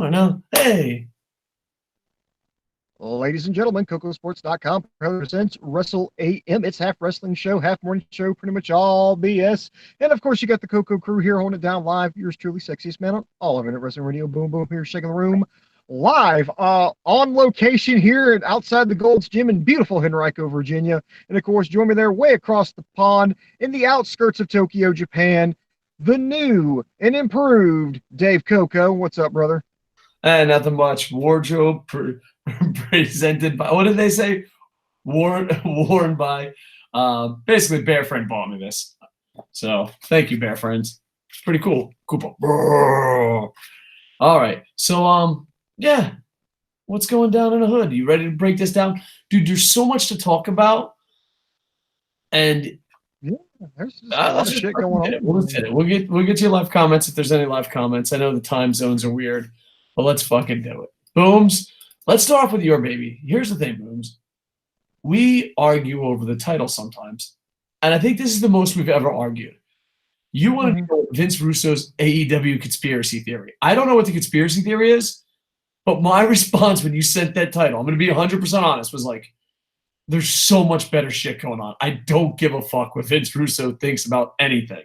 don't know. Hey. Ladies and gentlemen, KocoSports.com presents Wrestle AM. It's half wrestling show, half morning show, pretty much all BS. And of course, you got the Koco crew here holding it down live. Yours truly, sexiest man on all of it at Wrestling Radio. Boom, boom, here, shaking the room. Live on location here outside the Gold's Gym in beautiful Henrico, Virginia. And of course, join me there way across the pond in the outskirts of Tokyo, Japan. The new and improved Dave Koco. What's up, brother? Nothing much. Wardrobe presented by, what did they say? Worn by, basically Bear Friend bought me this. So thank you, Bear Friends. It's pretty cool. Cool. All right. So, yeah. What's going down in the hood? You ready to break this down? Dude, there's so much to talk about. And yeah, there's just a lot of shit going on. We'll get to your live comments if there's any live comments. I know the time zones are weird, but let's fucking do it. Booms. Let's start off with your baby. Here's the thing, Booms. We argue over the title sometimes, and I think this is the most we've ever argued. You want to know Vince Russo's AEW conspiracy theory. I don't know what the conspiracy theory is, but my response when you sent that title, I'm going to be 100% honest, was like, there's so much better shit going on. I don't give a fuck what Vince Russo thinks about anything.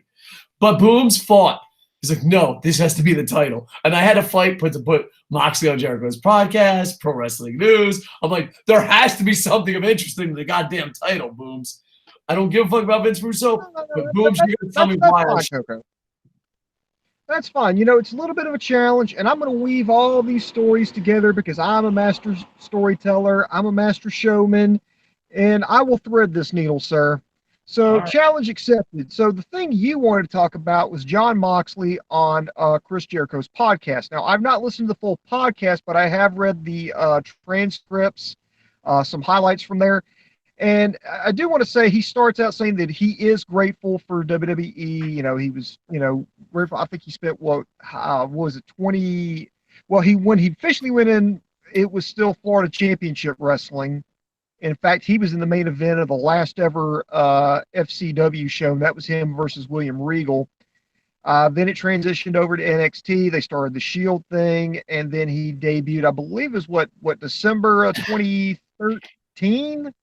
But Booms fought. He's like, no, this has to be the title. And I had a fight to put Moxley on Jericho's podcast, Pro Wrestling News. I'm like, there has to be something of interest in the goddamn title, Booms. I don't give a fuck about Vince Russo, but Booms, you're going to tell me why. That's fine. You know, it's a little bit of a challenge, and I'm going to weave all these stories together because I'm a master storyteller. I'm a master showman, and I will thread this needle, sir. So, right. Challenge accepted. So, the thing you wanted to talk about was Jon Moxley on Chris Jericho's podcast. Now, I've not listened to the full podcast, but I have read the transcripts, some highlights from there. And I do want to say he starts out saying that he is grateful for WWE. You know, he was, grateful. I think he spent, what was it, 20? Well, when he officially went in, it was still Florida Championship Wrestling. In fact, he was in the main event of the last ever FCW show. That was him versus William Regal. Then it transitioned over to NXT. They started the Shield thing, and then he debuted, I believe, it was December of 2013.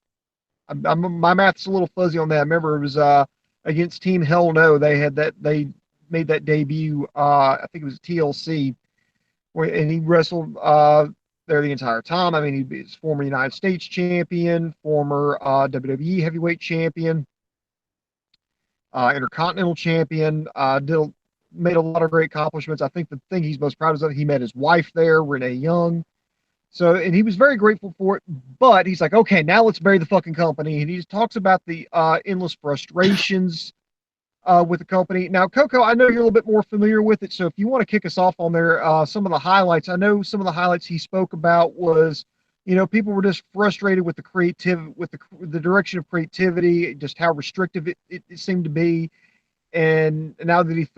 My math's a little fuzzy on that. I remember it was against Team Hell No. They made that debut. I think it was TLC, and he wrestled there the entire time. I mean, he's former United States champion, former WWE heavyweight champion, intercontinental champion. Made a lot of great accomplishments. I think the thing he's most proud of is that he met his wife there, Renee Young. So, and he was very grateful for it, but he's like, okay, now let's bury the fucking company. And he talks about the endless frustrations with the company. Now, Koco, I know you're a little bit more familiar with it, so if you want to kick us off on there, some of the highlights. I know some of the highlights he spoke about was, people were just frustrated with the creativity, with the direction of creativity, just how restrictive it seemed to be. And now that he's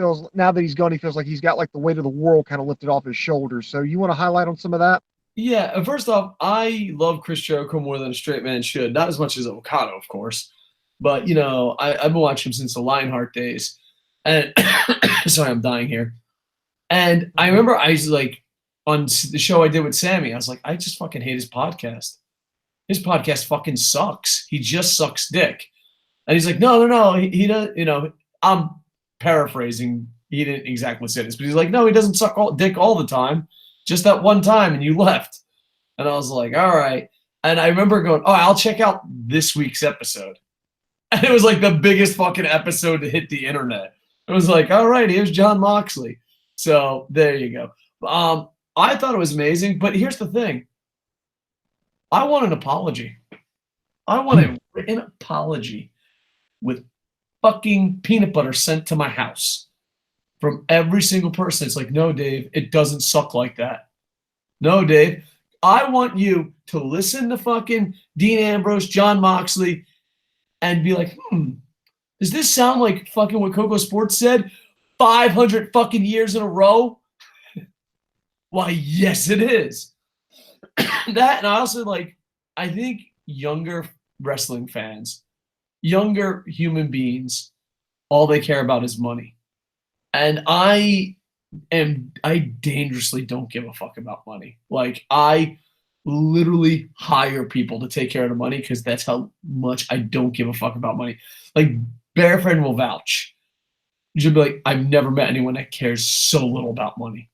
gone, he feels like he's got like the weight of the world kind of lifted off his shoulders. So you want to highlight on some of that? Yeah, first off, I love Chris Jericho more than a straight man should. Not as much as Okada, of course. But, I've been watching him since the Lionheart days. And sorry, I'm dying here. And I remember I was like, on the show I did with Sammy, I was like, I just fucking hate his podcast. His podcast fucking sucks. He just sucks dick. And he's like, no. He does, I'm paraphrasing. He didn't exactly say this, but he's like, no, he doesn't suck dick all the time. Just that one time, and you left. And I was like, all right. And I remember going, I'll check out this week's episode. And it was like the biggest fucking episode to hit the internet. It was like, all right, here's Jon Moxley. So there you go. I thought it was amazing, but here's the thing. I want an apology. I want a written apology with fucking peanut butter sent to my house from every single person. It's like, no, Dave, it doesn't suck like that. No, Dave, I want you to listen to fucking Dean Ambrose, Jon Moxley, and be like, does this sound like fucking what KocoSports said 500 fucking years in a row? Why, yes, it is. That, and I also I think younger wrestling fans, younger human beings, all they care about is money. And I and I dangerously don't give a fuck about money. Like, I literally hire people to take care of the money because that's how much I don't give a fuck about money. Like, Bear Friend will vouch. You should be like, I've never met anyone that cares so little about money.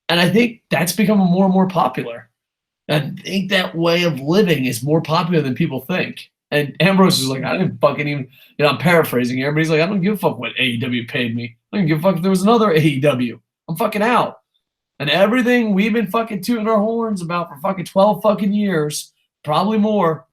And I think that's becoming more and more popular. I think that way of living is more popular than people think. And Ambrose is like, I didn't fucking even, I'm paraphrasing here, but he's like, I don't give a fuck what AEW paid me. I don't give a fuck if there was another AEW. I'm fucking out. And everything we've been fucking tooting our horns about for fucking 12 fucking years, probably more,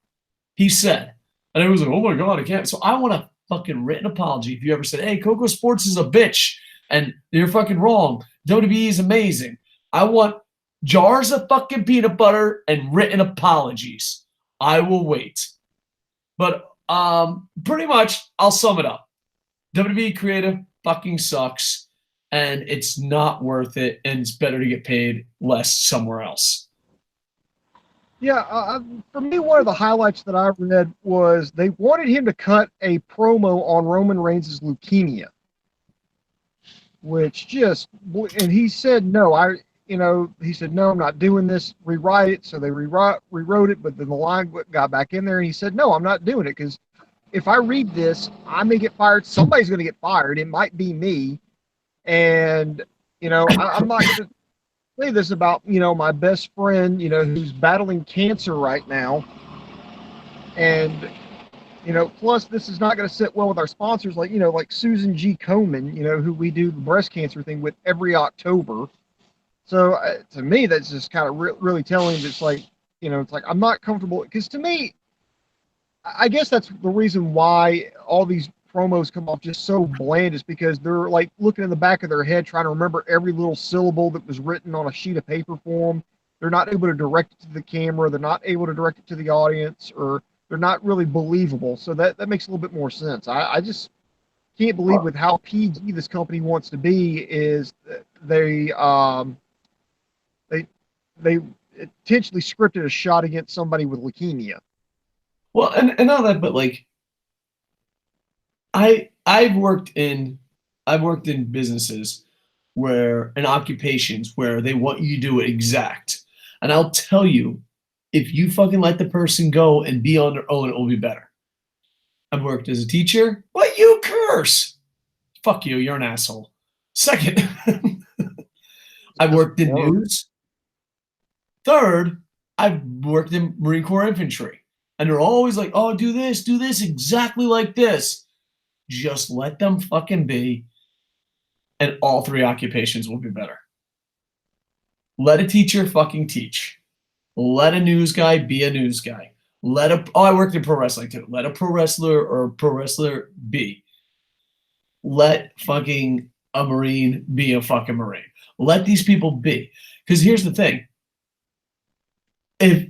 he said. And it was like, oh my God, I can't. So I want a fucking written apology if you ever said, hey, KocoSports is a bitch and you're fucking wrong. WWE is amazing. I want jars of fucking peanut butter and written apologies. I will wait. But pretty much, I'll sum it up. WWE creative fucking sucks, and it's not worth it, and it's better to get paid less somewhere else. Yeah, for me, one of the highlights that I read was they wanted him to cut a promo on Roman Reigns' leukemia, which and he said no. He said no, I'm not doing this. Rewrite it. So they rewrote it, but then the line got back in there, and he said no, I'm not doing it because if I read this, I may get fired. Somebody's going to get fired. It might be me, and I'm not going to say this about my best friend who's battling cancer right now, and plus this is not going to sit well with our sponsors like Susan G. Komen, who we do the breast cancer thing with every October. So to me, that's just kind of really telling. It's like it's like I'm not comfortable because to me, I guess that's the reason why all these promos come off just so bland is because they're like looking in the back of their head trying to remember every little syllable that was written on a sheet of paper for them. They're not able to direct it to the camera. They're not able to direct it to the audience, or they're not really believable. So that makes a little bit more sense. I just can't believe with how PG this company wants to be is they intentionally scripted a shot against somebody with leukemia. Well, and all that, but like, I've worked in businesses and occupations where they want you to do it exact. And I'll tell you, if you fucking let the person go and be on their own, it will be better. I've worked as a teacher. What, you curse? Fuck you, you're an asshole. Second, I've worked in news. Third, I've worked in Marine Corps infantry. And they're always like, oh, do this exactly like this. Just let them fucking be, and all three occupations will be better. Let a teacher fucking teach. Let a news guy be a news guy. I worked in pro wrestling too. Let a pro wrestler or a pro wrestler be. Let fucking a Marine be a fucking Marine. Let these people be. Because here's the thing. If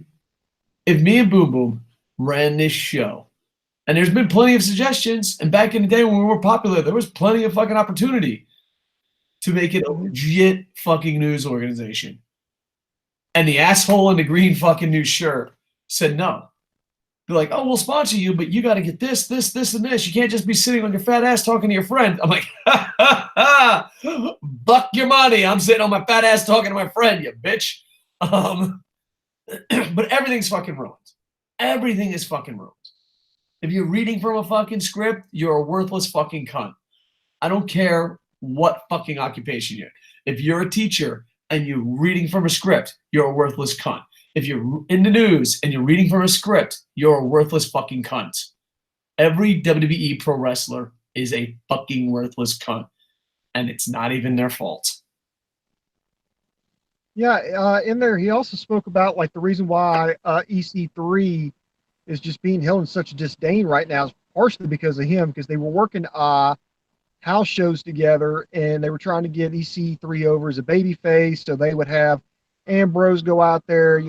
me and Boom Boom ran this show, and there's been plenty of suggestions, and back in the day when we were popular, there was plenty of fucking opportunity to make it a legit fucking news organization. And the asshole in the green fucking new shirt said no. They're like, oh, we'll sponsor you, but you got to get this, and this. You can't just be sitting on your fat ass talking to your friend. I'm like, ha, ha, ha. Buck your money. I'm sitting on my fat ass talking to my friend, you bitch. But everything's fucking ruined. Everything is fucking ruined. If you're reading from a fucking script, you're a worthless fucking cunt. I don't care what fucking occupation you're in. If you're a teacher and you're reading from a script, you're a worthless cunt. If you're in the news and you're reading from a script, you're a worthless fucking cunt. Every WWE pro wrestler is a fucking worthless cunt, and it's not even their fault. Yeah, in there he also spoke about like the reason why EC3 is just being held in such disdain right now is partially because of him, because they were working house shows together and they were trying to get EC3 over as a babyface, so they would have Ambrose go out there,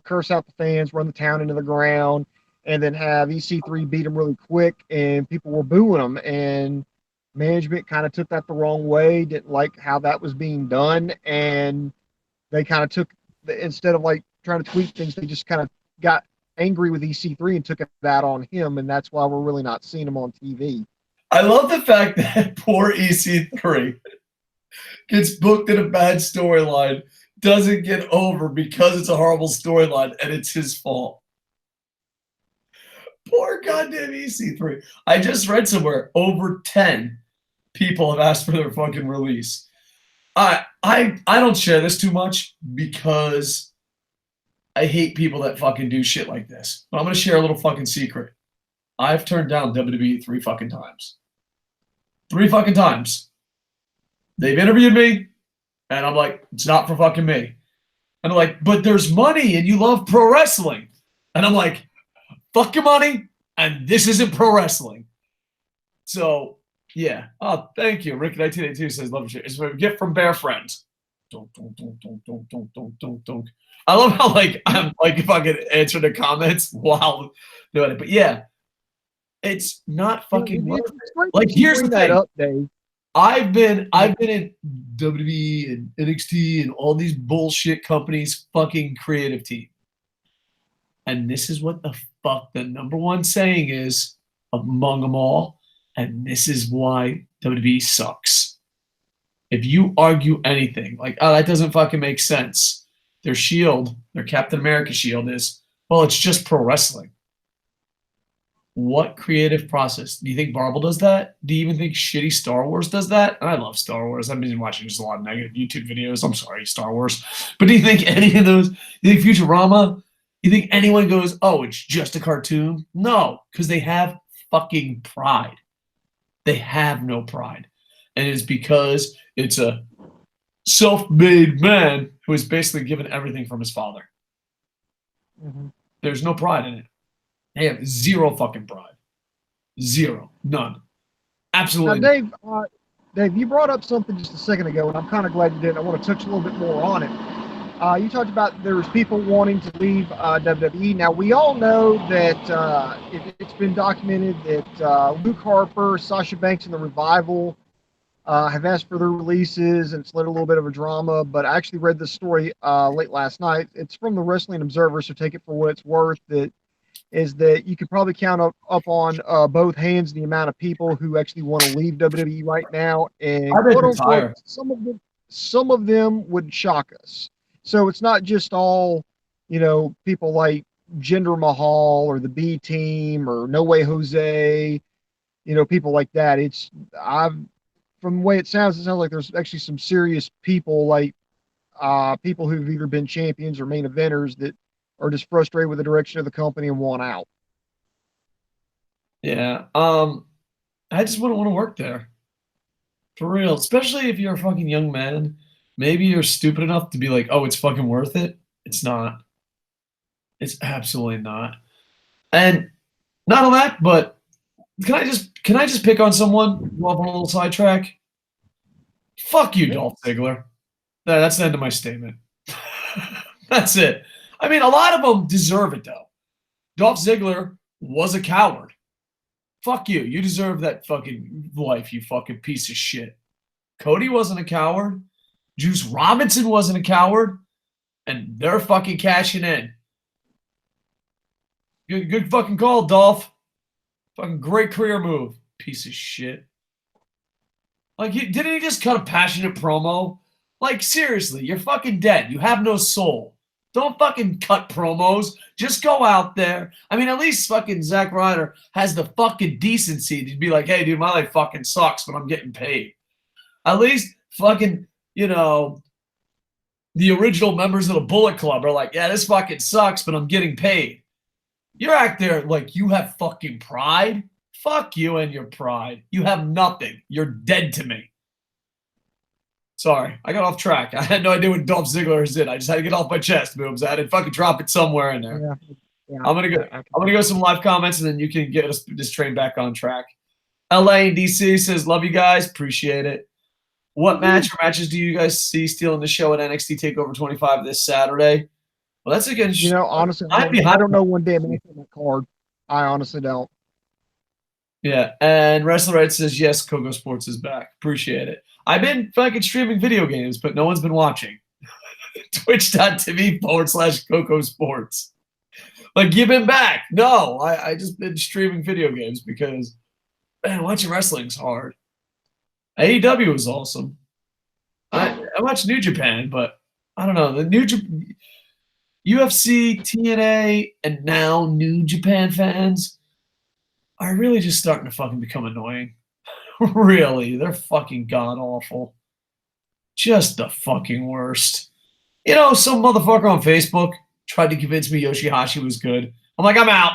curse out the fans, run the town into the ground, and then have EC3 beat him really quick, and people were booing him, and management kind of took that the wrong way, didn't like how that was being done, and they kind of instead of like trying to tweak things, they just kind of got angry with EC3 and took it out on him, and that's why we're really not seeing him on TV. I love the fact that poor EC3 gets booked in a bad storyline, doesn't get over because it's a horrible storyline, and it's his fault. Poor goddamn EC3. I just read somewhere over 10 people have asked for their fucking release. I don't share this too much because I hate people that fucking do shit like this. But I'm gonna share a little fucking secret. I've turned down WWE 3 fucking times. 3 fucking times. They've interviewed me, and I'm like, it's not for fucking me. And they're like, but there's money and you love pro wrestling. And I'm like, fuck your money, and this isn't pro wrestling. So, yeah. Oh, thank you. Ricky1982 says, love you. It's a gift from Bear Friends. Don't. I love how, like, I'm like, if I could answer the comments while doing it. But yeah, it's not fucking worth it. Like, here's the thing. Up, Dave. I've been in WWE and NXT and all these bullshit companies' fucking creative team. And this is what the fuck the number one saying is among them all. And this is why WWE sucks. If you argue anything, like, oh, that doesn't fucking make sense. Their shield, their Captain America shield is, well, it's just pro wrestling. What creative process? Do you think Marvel does that? Do you even think shitty Star Wars does that? And I love Star Wars. I've been watching just a lot of negative YouTube videos. I'm sorry, Star Wars. But do you think any of those, you think Futurama, you think anyone goes, oh, it's just a cartoon? No, because they have fucking pride. They have no pride. And it's because it's a self-made man who is basically given everything from his father. Mm-hmm. There's no pride in it. They have zero fucking pride. Zero. None. Absolutely. Now, Dave, you brought up something just a second ago, and I'm kind of glad you did. I want to touch a little bit more on it. You talked about there's people wanting to leave WWE. Now, we all know that it's been documented that Luke Harper, Sasha Banks, and the Revival have asked for their releases, and it's led a little bit of a drama. But I actually read this story late last night. It's from the Wrestling Observer, so take it for what it's worth. That you could probably count up on both hands the amount of people who actually want to leave WWE right now, and quote unquote, some of them would shock us. So it's not just all, people like Jinder Mahal or the B Team or No Way Jose, people like that. From the way it sounds like there's actually some serious people, like people who've either been champions or main eventers that are just frustrated with the direction of the company and want out. Yeah. I just wouldn't want to work there. For real. Especially if you're a fucking young man. Maybe you're stupid enough to be like, oh, it's fucking worth it. It's not. It's absolutely not. And not all that, but can I just pick on someone while I'm on a little sidetrack? Fuck you, Dolph Ziggler. That's the end of my statement. That's it. I mean, a lot of them deserve it, though. Dolph Ziggler was a coward. Fuck you. You deserve that fucking life, you fucking piece of shit. Cody wasn't a coward. Juice Robinson wasn't a coward. And they're fucking cashing in. Good fucking call, Dolph. Fucking great career move. Piece of shit. Like, didn't he just cut a passionate promo? Like, seriously, you're fucking dead. You have no soul. Don't fucking cut promos. Just go out there. I mean, at least fucking Zack Ryder has the fucking decency to be like, hey, dude, my life fucking sucks, but I'm getting paid. At least fucking, the original members of the Bullet Club are like, yeah, this fucking sucks, but I'm getting paid. You're out there like you have fucking pride. Fuck you and your pride. You have nothing. You're dead to me. Sorry, I got off track. I had no idea what Dolph Ziggler is in. I just had to get off my chest, Boobs. I had to fucking drop it somewhere in there. Yeah. I'm gonna go some live comments, and then you can get this train back on track. LA and DC says, love you guys. Appreciate it. What match or matches do you guys see stealing the show at NXT TakeOver 25 this Saturday? Well, that's again. Honestly, I don't know one damn anything on that card. I honestly don't. Yeah, and Wrestler Red says, yes, KocoSports is back. Appreciate it. I've been fucking streaming video games, but no one's been watching. Twitch.tv/KocoSports. Like, you've been back. No, I just been streaming video games because, man, watching wrestling's hard. AEW is awesome. I watch New Japan, but I don't know. The UFC, TNA, and now New Japan fans are really just starting to fucking become annoying. Really, they're fucking god awful. Just the fucking worst. You know, some motherfucker on Facebook tried to convince me Yoshi-Hashi was good. I'm like, I'm out.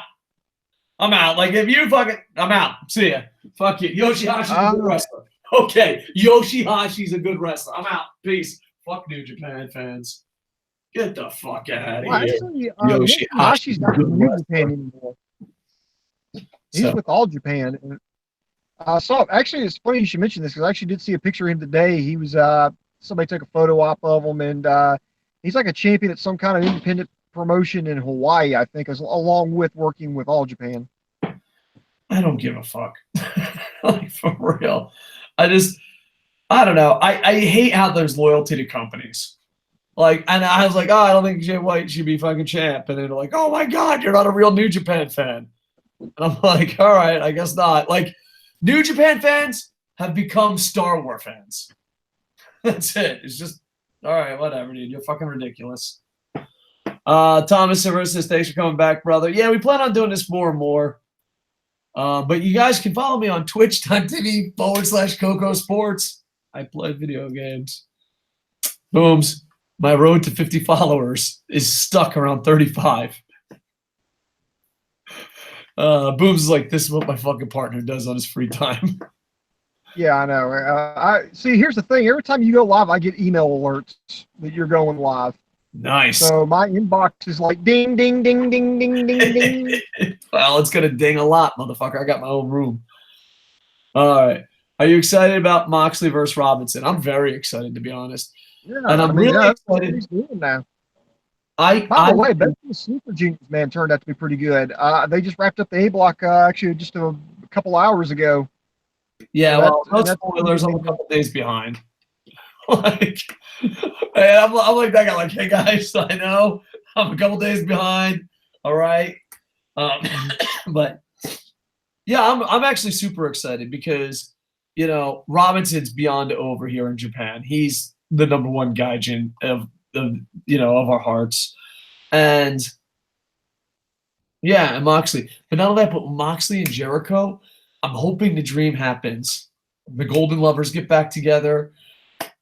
I'm out. Like, if you fucking, I'm out. See ya. Fuck you. Yoshi-Hashi's a good wrestler. Okay, Yoshi-Hashi's a good wrestler. I'm out. Peace. Fuck New Japan fans. Get the fuck out of here. Actually, Yoshi-Hashi's not in New Japan anymore. He's with All Japan. And I saw, actually, it's funny you should mention this because I actually did see a picture of him today. He was, somebody took a photo op of him, and he's like a champion at some kind of independent promotion in Hawaii, I think, along with working with All Japan. I don't give a fuck. Like, for real. I don't know. I hate how there's loyalty to companies. Like, and I was like, oh, I don't think Jay White should be fucking champ. And they're like, oh my God, you're not a real New Japan fan. And I'm like, all right, I guess not. Like, New Japan fans have become Star Wars fans. That's it. It's just, all right, whatever, dude. You're fucking ridiculous. Thomas Silver says, thanks for coming back, brother. Yeah, we plan on doing this more and more. But you guys can follow me on twitch.tv/KocoSports. I play video games. Booms. My road to 50 followers is stuck around 35. Booms is like, this is what my fucking partner does on his free time. Yeah, I know. I see. Here's the thing. Every time you go live, I get email alerts that you're going live. Nice. So my inbox is like ding, ding, ding, ding, ding, ding, ding. Well, it's gonna ding a lot, motherfucker. I got my own room. All right. Are you excited about Moxley versus Robinson? I'm very excited, to be honest. Yeah, and I'm really excited. He's doing now. By the way, the Super Juniors, man, turned out to be pretty good. They just wrapped up the A block actually just a couple hours ago. Yeah, so well, no spoilers. I'm a couple days behind. Like, I'm like that guy. Like, hey guys, I know I'm a couple days behind. All right, but yeah, I'm actually super excited because you know Robinson's beyond over here in Japan. He's the number one gaijin of our hearts, and yeah, and Moxley. But not only that, but Moxley and Jericho. I'm hoping the dream happens. The Golden Lovers get back together.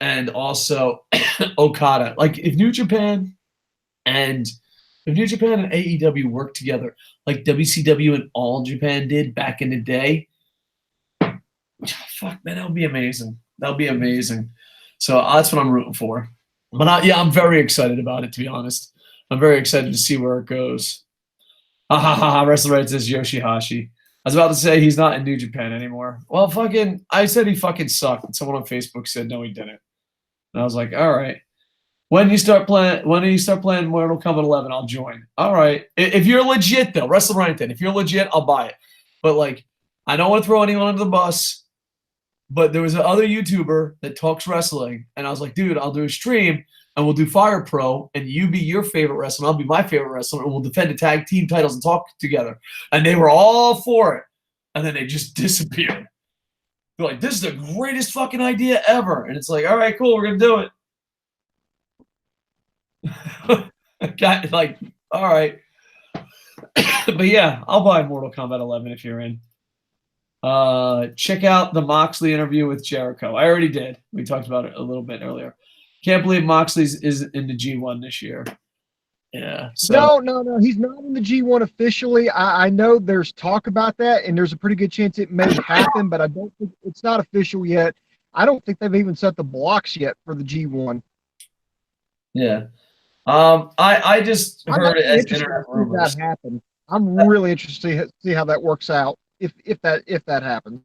And also Okada. Like if New Japan and AEW work together, like WCW and All Japan did back in the day, fuck man, that would be amazing. That would be amazing. So that's what I'm rooting for. But I'm very excited about it, to be honest. I'm very excited to see where it goes. Wrestle Right says Yoshi-Hashi. I was about to say he's not in New Japan anymore. Well, I said he fucking sucked, and someone on Facebook said no, he didn't. And I was like, all right. When do you start playing Mortal Kombat 11, I'll join. All right. If you're legit, though, Wrestle Right then. If you're legit, I'll buy it. But, like, I don't want to throw anyone under the bus. But there was another YouTuber that talks wrestling. And I was like, dude, I'll do a stream, and we'll do Fire Pro, and you be your favorite wrestler, and I'll be my favorite wrestler, and we'll defend the tag team titles and talk together. And they were all for it. And then they just disappeared. They're like, this is the greatest fucking idea ever. And it's like, all right, cool, we're going to do it. Got like, all right. But yeah, I'll buy Mortal Kombat 11 if you're in. Check out the Moxley interview with Jericho. I already did. We talked about it a little bit earlier. Can't believe Moxley's is in the G1 this year. Yeah. So. No. He's not in the G1 officially. I know there's talk about that, and there's a pretty good chance it may happen, but I don't think it's not official yet. I don't think they've even set the blocks yet for the G1. Yeah. I just heard it as internet rumors. That happen. I'm really interested to see how that works out if that happens.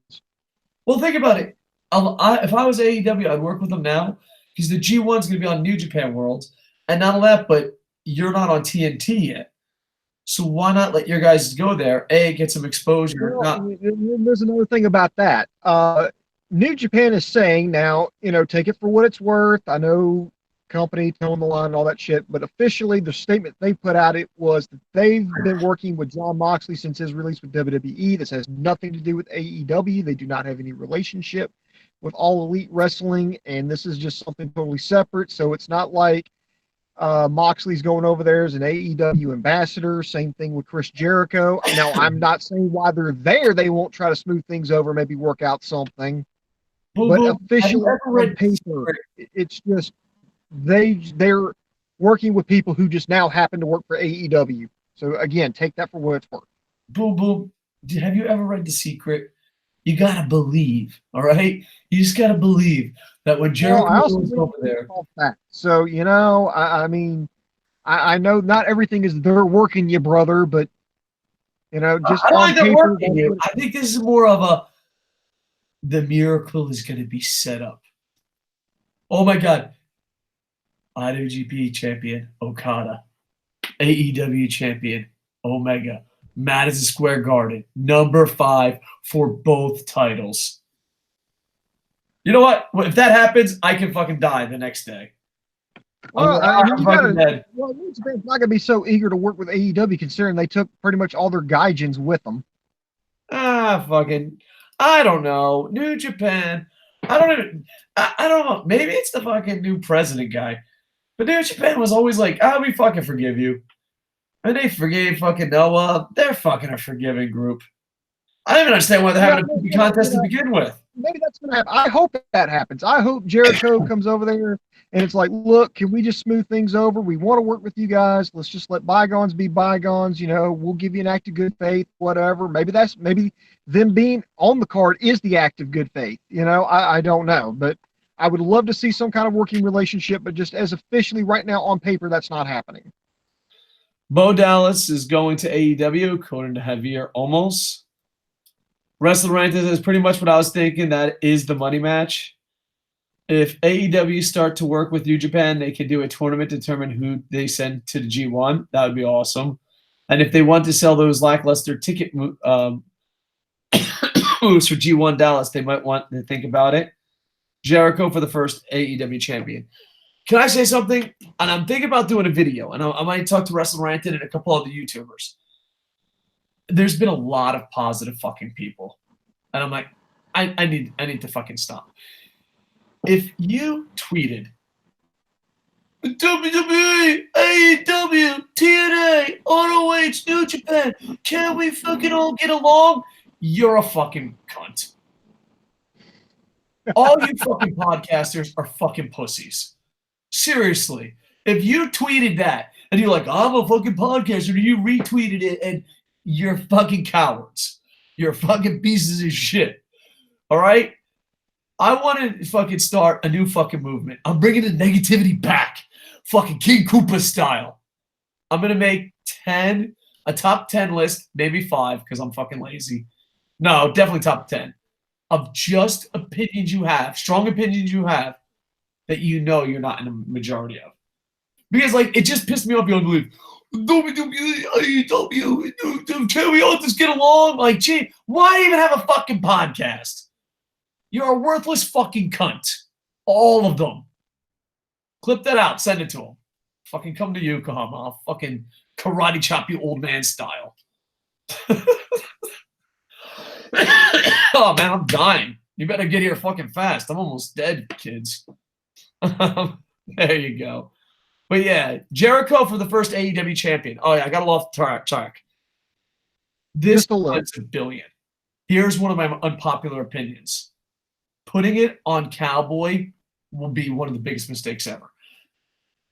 Well, think about it. If I was AEW, I'd work with them now because the G1 is going to be on New Japan Worlds, and not only that, but you're not on TNT yet. So why not let your guys go there? Get some exposure. Well, there's another thing about that. New Japan is saying now, take it for what it's worth. I know company, tone the line, all that shit, but officially the statement they put out it was that they've been working with Jon Moxley since his release with WWE. This has nothing to do with AEW. They do not have any relationship. with All Elite Wrestling, and this is just something totally separate. So it's not like Moxley's going over there as an AEW ambassador. Same thing with Chris Jericho. Now, I'm not saying why they're there, they won't try to smooth things over, maybe work out something. Boom, But boom. Have you officially ever on read paper, it's just they're working with people who just now happen to work for AEW. So again, take that for what it's worth. Boom, boom. Have you ever read The Secret? You gotta believe, all right? You just gotta believe that when Jericho Well, I also was read over there. all facts. So, I mean, I know not everything is they're working you, brother, but, just I don't on think they're paper, working you. I think this is more of the miracle is gonna be set up. Oh my God. IWGP champion Okada, AEW champion Omega, Madison Square Garden, number 5 for both titles. You know what? If that happens, I can fucking die the next day. well, I'm fucking dead. well, New Japan's not gonna be so eager to work with AEW considering they took pretty much all their gaijins with them. Fucking, I don't know. New Japan. I don't know. Maybe it's the fucking new president guy. But New Japan was always like, we fucking forgive you. And they forgave fucking Noah. They're fucking a forgiving group. I don't even understand why they're having a movie contest to begin with. Maybe that's gonna happen. I hope that happens. I hope Jericho comes over there and it's like, look, can we just smooth things over? We want to work with you guys. Let's just let bygones be bygones. We'll give you an act of good faith, whatever. Maybe them being on the card is the act of good faith. I don't know, but I would love to see some kind of working relationship. But just as officially right now on paper, that's not happening. Bo Dallas is going to AEW, according to Javier Omos. Wrestle Ranted is pretty much what I was thinking. That is the money match. If AEW start to work with New Japan, they can do a tournament to determine who they send to the G1. That would be awesome. And if they want to sell those lackluster ticket moves for G1 Dallas, they might want to think about it. Jericho for the first AEW champion. Can I say something? And I'm thinking about doing a video, and I might talk to Wrestle Ranted and a couple other YouTubers. There's been a lot of positive fucking people. And I'm like, I need to fucking stop. If you tweeted WWE, AEW, TNA, ROH, New Japan, can we fucking all get along? You're a fucking cunt. All you fucking podcasters are fucking pussies. Seriously. If you tweeted that and you're like, I'm a fucking podcaster, and you retweeted it, and you're fucking cowards. You're fucking pieces of shit. All right? I want to fucking start a new fucking movement. I'm bringing the negativity back. Fucking King Koopa style. I'm going to make a top 10 list, maybe 5 because I'm fucking lazy. No, definitely top 10 of just opinions you have, strong opinions you have that you're not in a majority of. Because, it just pissed me off beyond belief. WWE, AEW, can we all just get along? Gee, why even have a fucking podcast? You're a worthless fucking cunt. All of them. Clip that out. Send it to them. Fucking come to Yokohama. I'll fucking karate chop you old man style. Oh, man, I'm dying. You better get here fucking fast. I'm almost dead, kids. There you go. But yeah, Jericho for the first AEW champion. Oh, yeah, I got a lot of track. This is a billion. Here's one of my unpopular opinions. Putting it on Cowboy will be one of the biggest mistakes ever.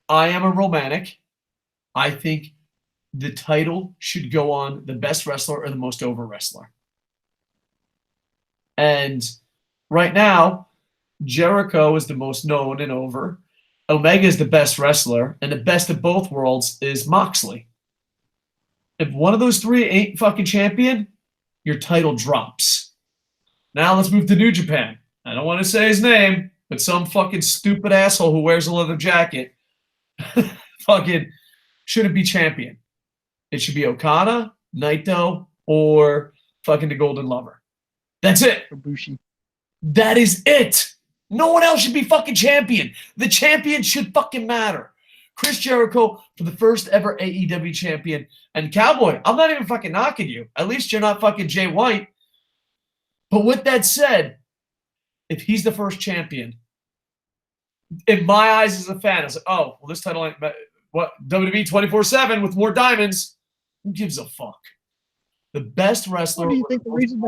I am a romantic. I think the title should go on the best wrestler or the most over wrestler. And right now, Jericho is the most known and over. Omega is the best wrestler, and the best of both worlds is Moxley. If one of those three ain't fucking champion, your title drops. Now let's move to New Japan. I don't want to say his name, but some fucking stupid asshole who wears a leather jacket fucking shouldn't be champion. It should be Okada, Naito, or fucking the Golden Lover. That's it. Ibushi. That is it. No one else should be fucking champion. The champion should fucking matter. Chris Jericho for the first ever AEW champion. And Cowboy, I'm not even fucking knocking you. At least you're not fucking Jay White. But with that said, if he's the first champion, in my eyes as a fan, I was like, oh, well, this title ain't what WWE 24/7 with more diamonds. Who gives a fuck? The best wrestler. What do you think the reason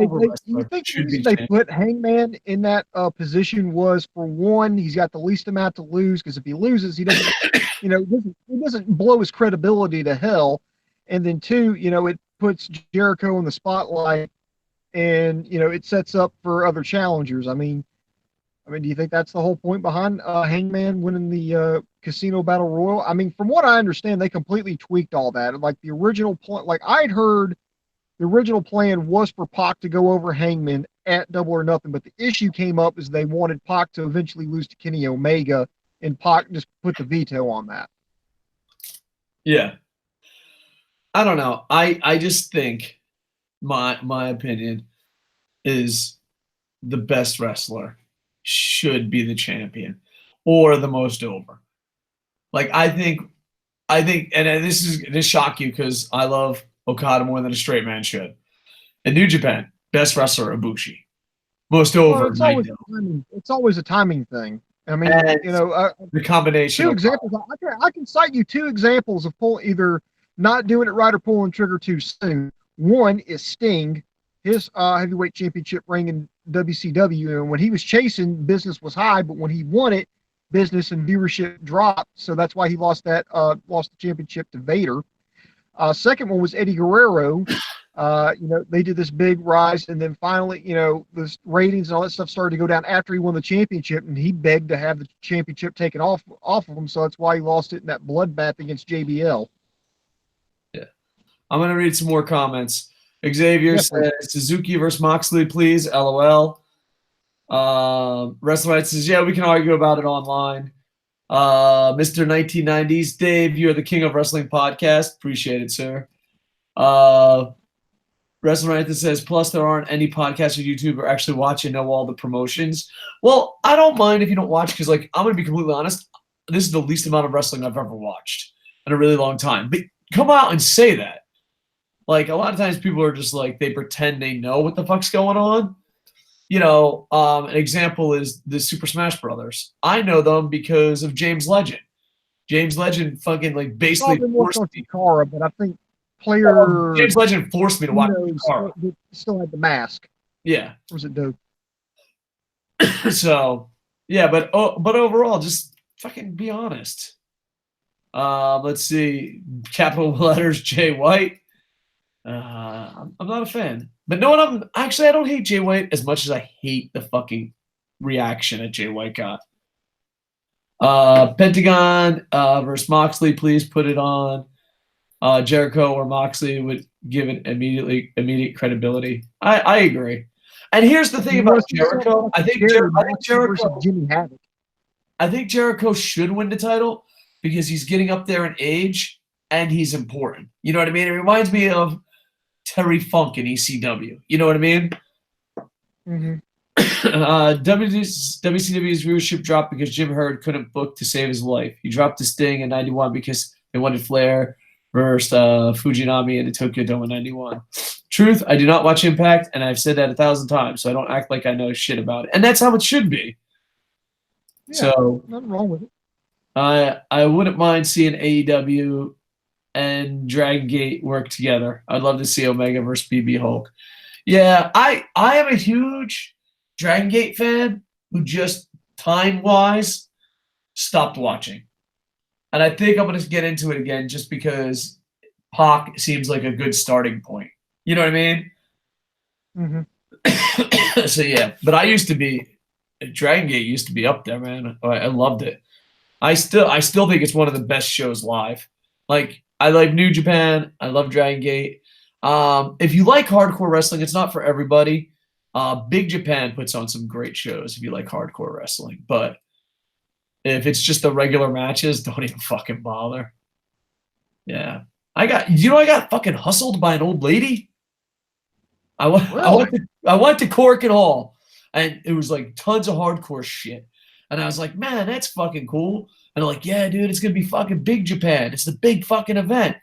they put Hangman in that position was, for one, he's got the least amount to lose, because if he loses, he doesn't, he doesn't blow his credibility to hell, and then two, it puts Jericho in the spotlight, and it sets up for other challengers. I mean, do you think that's the whole point behind Hangman winning the Casino Battle Royal? I mean, from what I understand, they completely tweaked all that. Like the original point, like I'd heard. The original plan was for Pac to go over Hangman at Double or Nothing, but the issue came up is they wanted Pac to eventually lose to Kenny Omega, and Pac just put the veto on that. Yeah. I don't know. I just think my opinion is the best wrestler should be the champion or the most over. Like I think, and this shock you because I love Okada more than a straight man should. In New Japan, best wrestler Ibushi, most over. Well, it's always a timing thing. I mean, the combination. Two examples. I can cite you two examples of either not doing it right or pulling trigger too soon. One is Sting, his heavyweight championship reign in WCW, and when he was chasing, business was high, but when he won it, business and viewership dropped. So that's why he lost the championship to Vader. Second one was Eddie Guerrero. They did this big rise, and then finally, the ratings and all that stuff started to go down after he won the championship, and he begged to have the championship taken off of him. So that's why he lost it in that bloodbath against JBL. Yeah, I'm gonna read some more comments. Xavier says Suzuki versus Moxley, please. LOL. Wrestler says, yeah, we can argue about it online. Mr. 1990s, Dave, you are the king of wrestling podcast. Appreciate it, sir. Wrestler says, plus there aren't any podcasts or YouTube or actually watch and know all the promotions. Well, I don't mind if you don't watch because, like, I'm going to be completely honest. This is the least amount of wrestling I've ever watched in a really long time. But come out and say that. Like, a lot of times people are just like, they pretend they know what the fuck's going on. An example is the Super Smash Brothers. I know them because of James Legend. James Legend fucking like basically forced me. Takara, but I think James Legend forced me to watch Takara. Still had the mask. Yeah. Or was it dope? So yeah, but overall, just fucking be honest. Let's see. Capital letters Jay White. I'm not a fan. But I don't hate Jay White as much as I hate the fucking reaction that Jay White got. Pentagon versus Moxley, please put it on. Jericho or Moxley would give it immediate credibility. I agree. And here's the thing about Jericho. I think Jericho Jimmy Havoc. I think Jericho should win the title because he's getting up there in age and he's important. You know what I mean? It reminds me of Terry Funk in ECW. You know what I mean? Mm-hmm. WCW's viewership dropped because Jim Herd couldn't book to save his life. He dropped the Sting in 91 because they wanted Flair versus Fujinami in the Tokyo Dome in 91. Truth, I do not watch Impact, and I've said that 1,000 times, so I don't act like I know shit about it. And that's how it should be. Yeah, so nothing wrong with it. I wouldn't mind seeing AEW and Dragon Gate work together. I'd love to see Omega versus BB Hulk. Yeah, I am a huge Dragon Gate fan who just time-wise stopped watching. And I think I'm going to get into it again just because Pac seems like a good starting point. You know what I mean? Mm-hmm. So, yeah. But Dragon Gate used to be up there, man. I loved it. I still think it's one of the best shows live. Like, I like New Japan. I love Dragon Gate. If you like hardcore wrestling, it's not for everybody. Big Japan puts on some great shows if you like hardcore wrestling. But if it's just the regular matches, don't even fucking bother. Yeah. I got fucking hustled by an old lady. I went to Cork and Hall, and it was like tons of hardcore shit. And I was like, man, that's fucking cool. And they're like, yeah, dude, it's going to be fucking Big Japan. It's the big fucking event.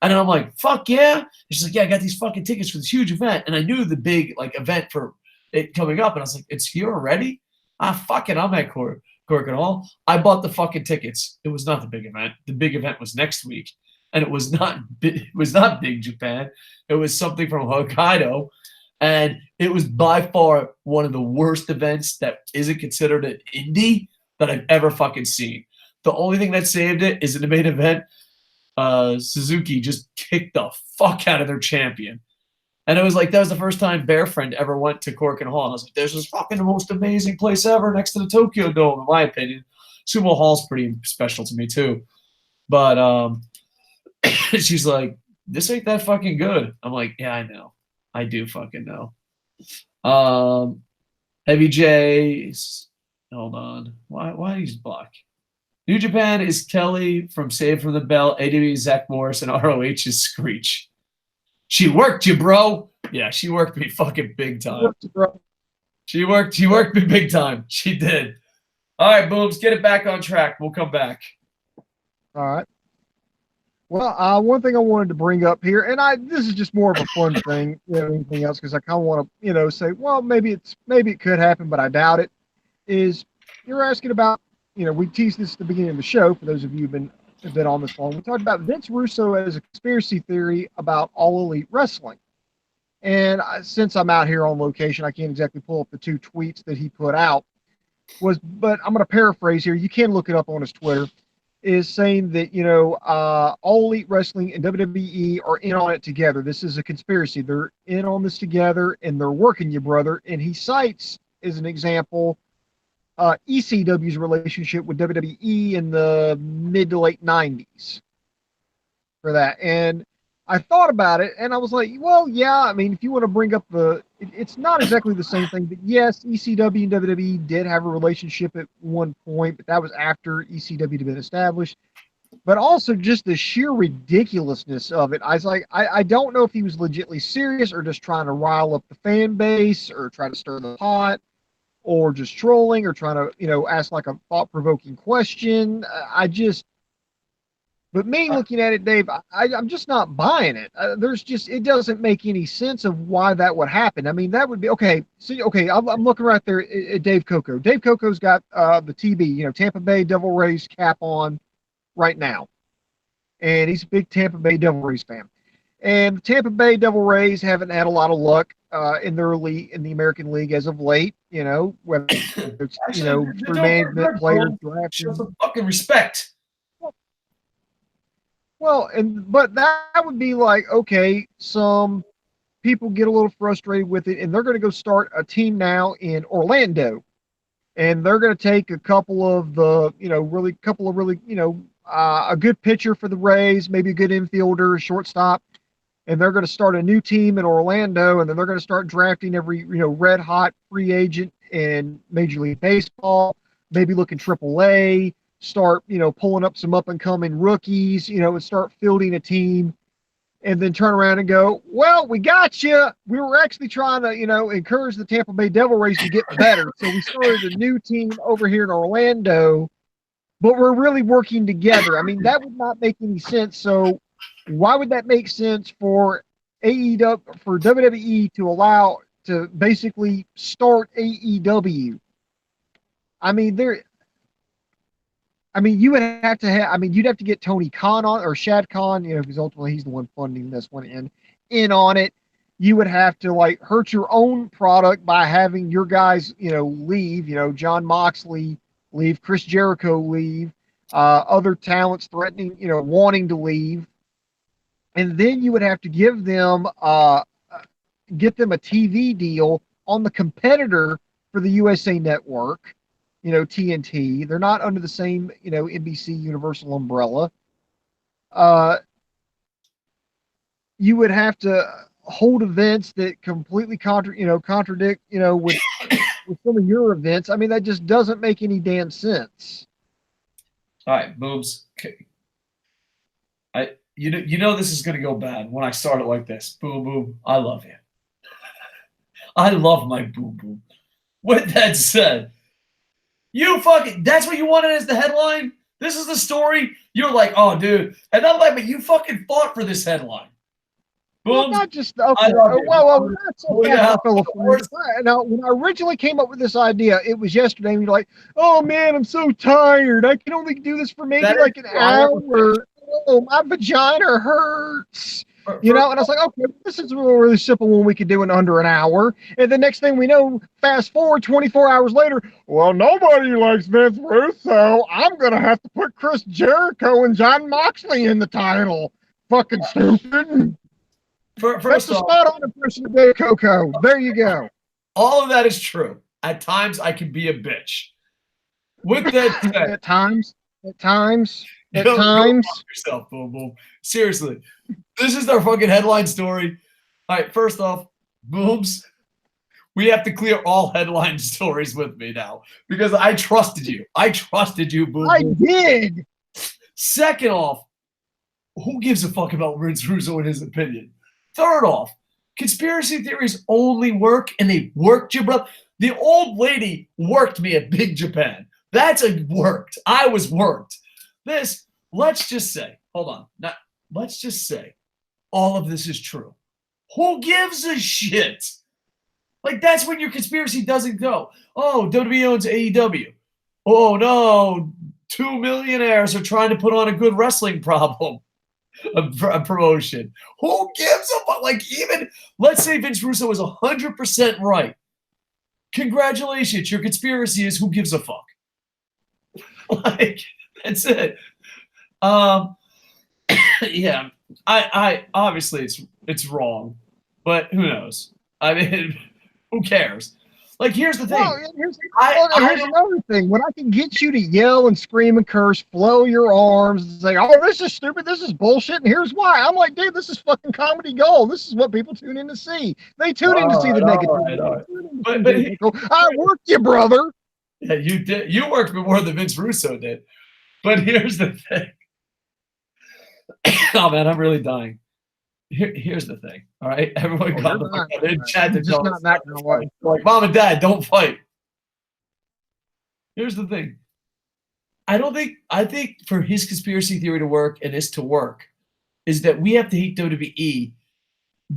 And then I'm like, fuck yeah. And she's like, yeah, I got these fucking tickets for this huge event. And I knew the big like event for it coming up. And I was like, it's here already? Fuck it, I'm at Cork and Hall. I bought the fucking tickets. It was not the big event. The big event was next week, and it was not Big Japan. It was something from Hokkaido, and it was by far one of the worst events that isn't considered an indie that I've ever fucking seen. The only thing that saved it is in the main event, Suzuki just kicked the fuck out of their champion. And it was like, that was the first time Bear Friend ever went to Cork and Hall. And I was like, this is fucking the most amazing place ever next to the Tokyo Dome, in my opinion. Sumo Hall's pretty special to me, too. But she's like, this ain't that fucking good. I'm like, yeah, I know. I do fucking know. Heavy J's. Hold on. Why he's black? New Japan is Kelly from Save from the Bell, AEW Zach Morris, and ROH is Screech. She worked you, bro. Yeah, she worked me fucking big time. She worked me big time. She did. All right, Booms, get it back on track. We'll come back. All right. Well, one thing I wanted to bring up here, and this is just more of a fun thing than anything else, because I kind of want to, say, well, maybe it could happen, but I doubt it. Is you're asking about, we teased this at the beginning of the show. For those of you who've been on this long, we talked about Vince Russo as a conspiracy theory about All Elite Wrestling. And since I'm out here on location, I can't exactly pull up the two tweets that he put out. But I'm going to paraphrase here. You can look it up on his Twitter. Is saying that All Elite Wrestling and WWE are in on it together. This is a conspiracy. They're in on this together, and they're working you, brother. And he cites as an example ECW's relationship with WWE in the mid to late 90s for that. And I thought about it, and I was like, well, yeah, I mean, if you want to bring up it's not exactly the same thing, but yes, ECW and WWE did have a relationship at one point, but that was after ECW had been established. But also just the sheer ridiculousness of it. I was like, I don't know if he was legitimately serious or just trying to rile up the fan base or try to stir the pot or just trolling or trying to, ask like a thought-provoking question. But me looking at it, Dave, I'm just not buying it. It doesn't make any sense of why that would happen. I mean, that would be okay. I'm looking right there at Dave Koco. Dave Koco's got the TB, Tampa Bay Devil Rays cap on right now, and he's a big Tampa Bay Devil Rays fan. And the Tampa Bay Devil Rays haven't had a lot of luck in the American League as of late. Whether it's through management, players, drafting. Show some fucking respect. Well, but that would be like, okay, some people get a little frustrated with it, and they're going to go start a team now in Orlando, and they're going to take a couple of a good pitcher for the Rays, maybe a good infielder, shortstop, and they're going to start a new team in Orlando, and then they're going to start drafting every red hot free agent in Major League Baseball, maybe looking AAA. Start, pulling up some up-and-coming rookies, and start fielding a team, and then turn around and go, well, we got you. We were actually trying to, encourage the Tampa Bay Devil Rays to get better. So we started a new team over here in Orlando, but we're really working together. I mean, that would not make any sense. So why would that make sense for AEW, for WWE to allow to basically start AEW? I mean, you would have to have. I mean, you'd have to get Tony Khan on or Shad Khan, because ultimately he's the one funding this one in on it. You would have to hurt your own product by having your guys, leave. John Moxley leave, Chris Jericho leave, other talents threatening, wanting to leave, and then you would have to get them a TV deal on the competitor for the USA Network. TNT. They're not under the same, NBC Universal umbrella. You would have to hold events that completely contradict, with some of your events. I mean, that just doesn't make any damn sense. All right, Boobs. Okay. This is gonna go bad when I start it like this. Boom, boom. I love you. I love my boom, boom. With that said, that's what you wanted as the headline? This is the story? You're like, oh, dude. And I'm like, but you fucking fought for this headline. Well, Boom. not just I okay. love it. Well, that's so Oh, yeah. fast, my fellow friends. Now, when I originally came up with this idea, it was yesterday. And you're like, "Oh man, I'm so tired. I can only do this for maybe That like is an true. I have a hour. Oh, my vagina hurts." For- You for- know, and I was like, "Okay, this is a really simple one. We could do in under an hour." And the next thing we know, fast forward 24 hours later. Well, nobody likes Vince Russo. I'm gonna have to put Chris Jericho and John Moxley in the title. Fucking stupid. That's First a off, spot on impression of Dave Koco. There you go. all of that is true. At times, I can be a bitch. With that said, At times, at times, at go times. fuck yourself, boom, boom. Seriously, this is our fucking headline story. All right, first off, Booms, we have to clear all headline stories with me now because I trusted you. I trusted you, Boom. I Boom. did. Second off, who gives a fuck about Vince Russo and his opinion? Third off, conspiracy theories only work and they worked you, bro. The old lady worked me at Big Japan. That's a worked. I was worked. This, let's just say, hold on. Now, let's just say all of this is true. Who gives a shit? Like, that's when your conspiracy doesn't go. Oh, WWE owns AEW. Oh, no. 2 millionaires are trying to put on a good wrestling problem. A promotion. Who gives a fuck? Like, even, let's say Vince Russo is 100% right. Congratulations. Your conspiracy is who gives a fuck. Like, that's it. Yeah, I obviously it's wrong, but who knows? I mean, who cares? Like, here's the thing. Well, here's another thing. When I can get you to yell and scream and curse, blow your arms, and say, "Oh, this is stupid. This is bullshit," and here's why. I'm like, dude, this is fucking comedy gold. This is what people tune in to see. They tune in to see the negativity. All right. But I worked you, brother. Yeah, you did. You worked me more than Vince Russo did. But here's the thing. Oh man, I'm really dying. Here's the thing. All right, everyone got the fuck out in chat to just tell not us that not to kind of fight. Like, mom and dad, don't fight. Here's the thing. I think for his conspiracy theory to work and this to work is that we have to hate WWE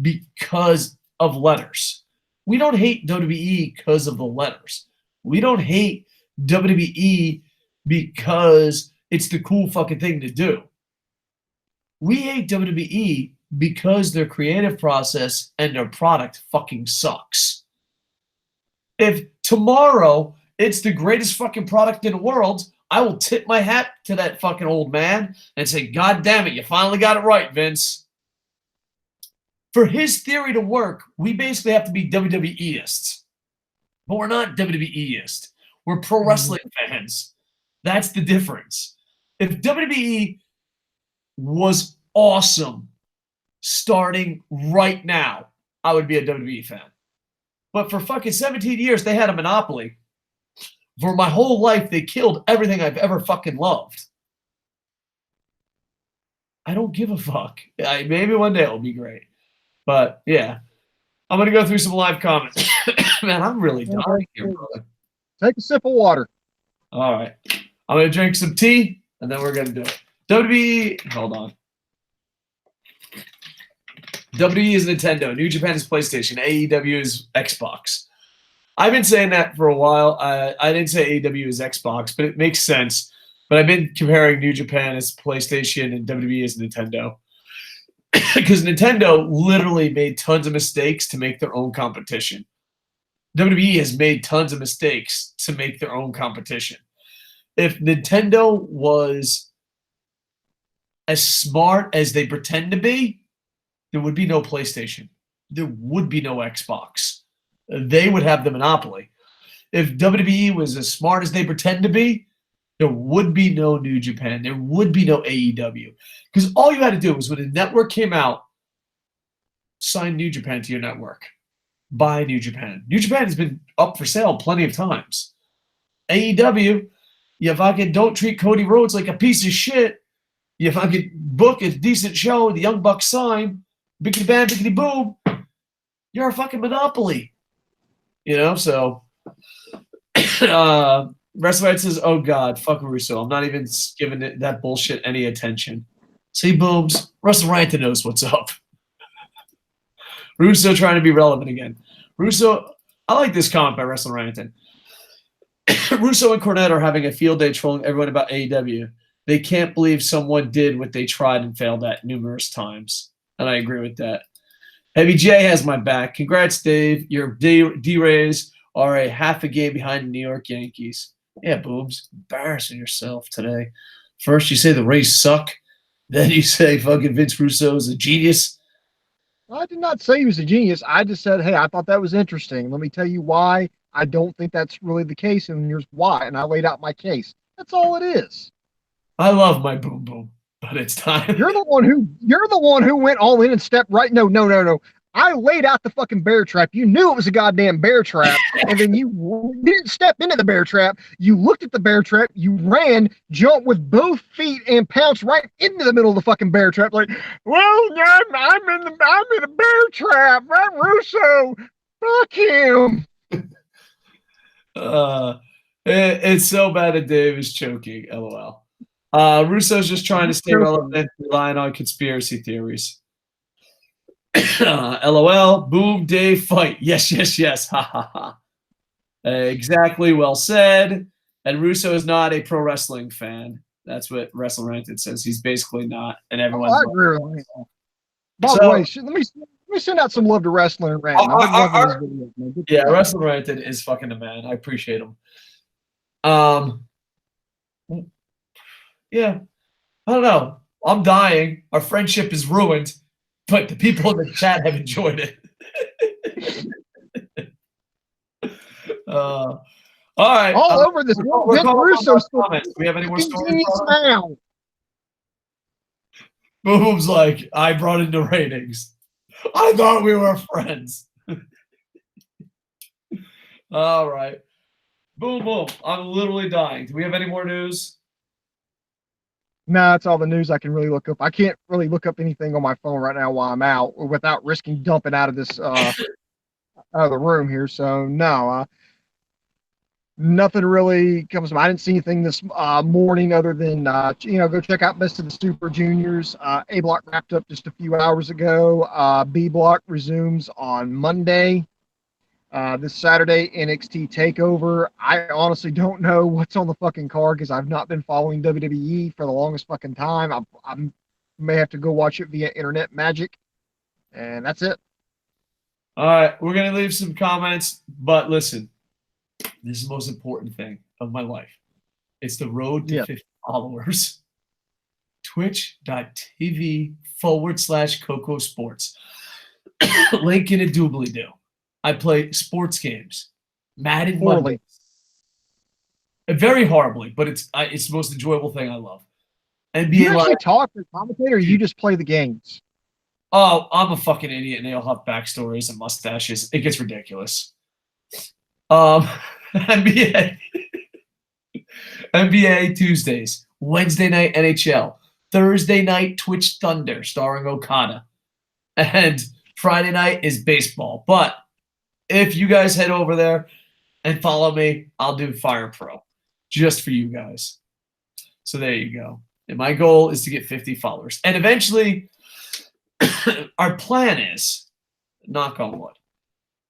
because of letters. We don't hate WWE because of the letters. We don't hate WWE because it's the cool fucking thing to do. We hate WWE because their creative process and their product fucking sucks. If tomorrow it's the greatest fucking product in the world, I will tip my hat to that fucking old man and say, God damn it, you finally got it right, Vince. For his theory to work, we basically have to be WWEists. But we're not WWEists. We're pro wrestling fans. That's the difference. If WWE was awesome starting right now, I would be a WWE fan. But for fucking 17 years, they had a monopoly. For my whole life, they killed everything I've ever fucking loved. I don't give a fuck. Maybe one day it'll be great. But yeah, I'm going to go through some live comments. Man, I'm really dying here, brother. Take a sip of water. All right. I'm going to drink some tea, and then we're going to do it. WWE, hold on. WWE is Nintendo. New Japan is PlayStation. AEW is Xbox. I've been saying that for a while. I didn't say AEW is Xbox, but it makes sense. But I've been comparing New Japan as PlayStation and WWE as Nintendo. Because Nintendo literally made tons of mistakes to make their own competition. WWE has made tons of mistakes to make their own competition. If Nintendo was as smart as they pretend to be, there would be no PlayStation. There would be no Xbox. They would have the monopoly. If WWE was as smart as they pretend to be, there would be no New Japan. There would be no AEW. Because all you had to do was when a network came out, sign New Japan to your network. Buy New Japan. New Japan has been up for sale plenty of times. AEW, you fucking don't treat Cody Rhodes like a piece of shit. You fucking book a decent show, the Young Bucks sign, bickety bam, bickety boom. You're a fucking monopoly. You know, so WrestleMania says, oh God, fuck Russo. I'm not even giving it that bullshit any attention. See, Booms, Russell Ranta knows what's up. Russo trying to be relevant again. Russo, I like this comment by Wrestle Remington. Russo and Cornette are having a field day trolling everyone about AEW. They can't believe someone did what they tried and failed at numerous times. And I agree with that. Heavy J has my back. Congrats, Dave. Your D-Rays are a half a game behind the New York Yankees. Yeah, boobs. Embarrassing yourself today. First you say the Rays suck. Then you say fucking Vince Russo is a genius. I did not say he was a genius. I just said, hey, I thought that was interesting. Let me tell you why I don't think that's really the case, and here's why. And I laid out my case. That's all it is. I love my boom boom, but it's time. You're the one who went all in and stepped right. No. I laid out the fucking bear trap. You knew it was a goddamn bear trap, and then you didn't step into the bear trap. You looked at the bear trap, you ran, jumped with both feet, and pounced right into the middle of the fucking bear trap. Like, well, I'm in the bear trap. Right, Russo? Fuck him. It's so bad that Dave is choking. LOL. Russo's just trying to stay relevant, relying on conspiracy theories. LOL. Boom, Dave, fight. Yes. Ha ha ha. Exactly. Well said. And Russo is not a pro wrestling fan. That's what Wrestle Rented says. He's basically not. And everyone's. I agree with that. By the way, let me send out some love to Wrestling and Rant. Yeah, Wrestling Rented is fucking the man. I appreciate him. Yeah. I don't know. I'm dying. Our friendship is ruined. But the people in the chat have enjoyed it. All right. All over this. We're Russo comments. Do we have any more stories? Now. Boom's like, I brought in the ratings. I thought we were friends. All right. Boom. I'm literally dying. Do we have any more news? No, that's all the news I can really look up. I can't really look up anything on my phone right now while I'm out without risking dumping out of this out of the room here. So no, nothing really comes to mind. I didn't see anything this morning other than go check out Best of the Super Juniors. A Block wrapped up just a few hours ago. B Block resumes on Monday. This Saturday, NXT TakeOver. I honestly don't know what's on the fucking card because I've not been following WWE for the longest fucking time. I may have to go watch it via internet magic, and that's it. All right, we're gonna leave some comments, but listen, this is the most important thing of my life. It's the road to 50 followers. Twitch.tv/KocoSports. Link in a doobly-doo. I play sports games, Madden Monday. Very horribly, but it's the most enjoyable thing I love. NBA you actually talk to the commentator, or you just play the games? Oh, I'm a fucking idiot, and they all have backstories and mustaches. It gets ridiculous. NBA Tuesdays, Wednesday night NHL, Thursday night Twitch Thunder starring Okada, and Friday night is baseball. But if you guys head over there and follow me, I'll do Fire Pro just for you guys. So there you go. And my goal is to get 50 followers. And eventually, our plan is, knock on wood,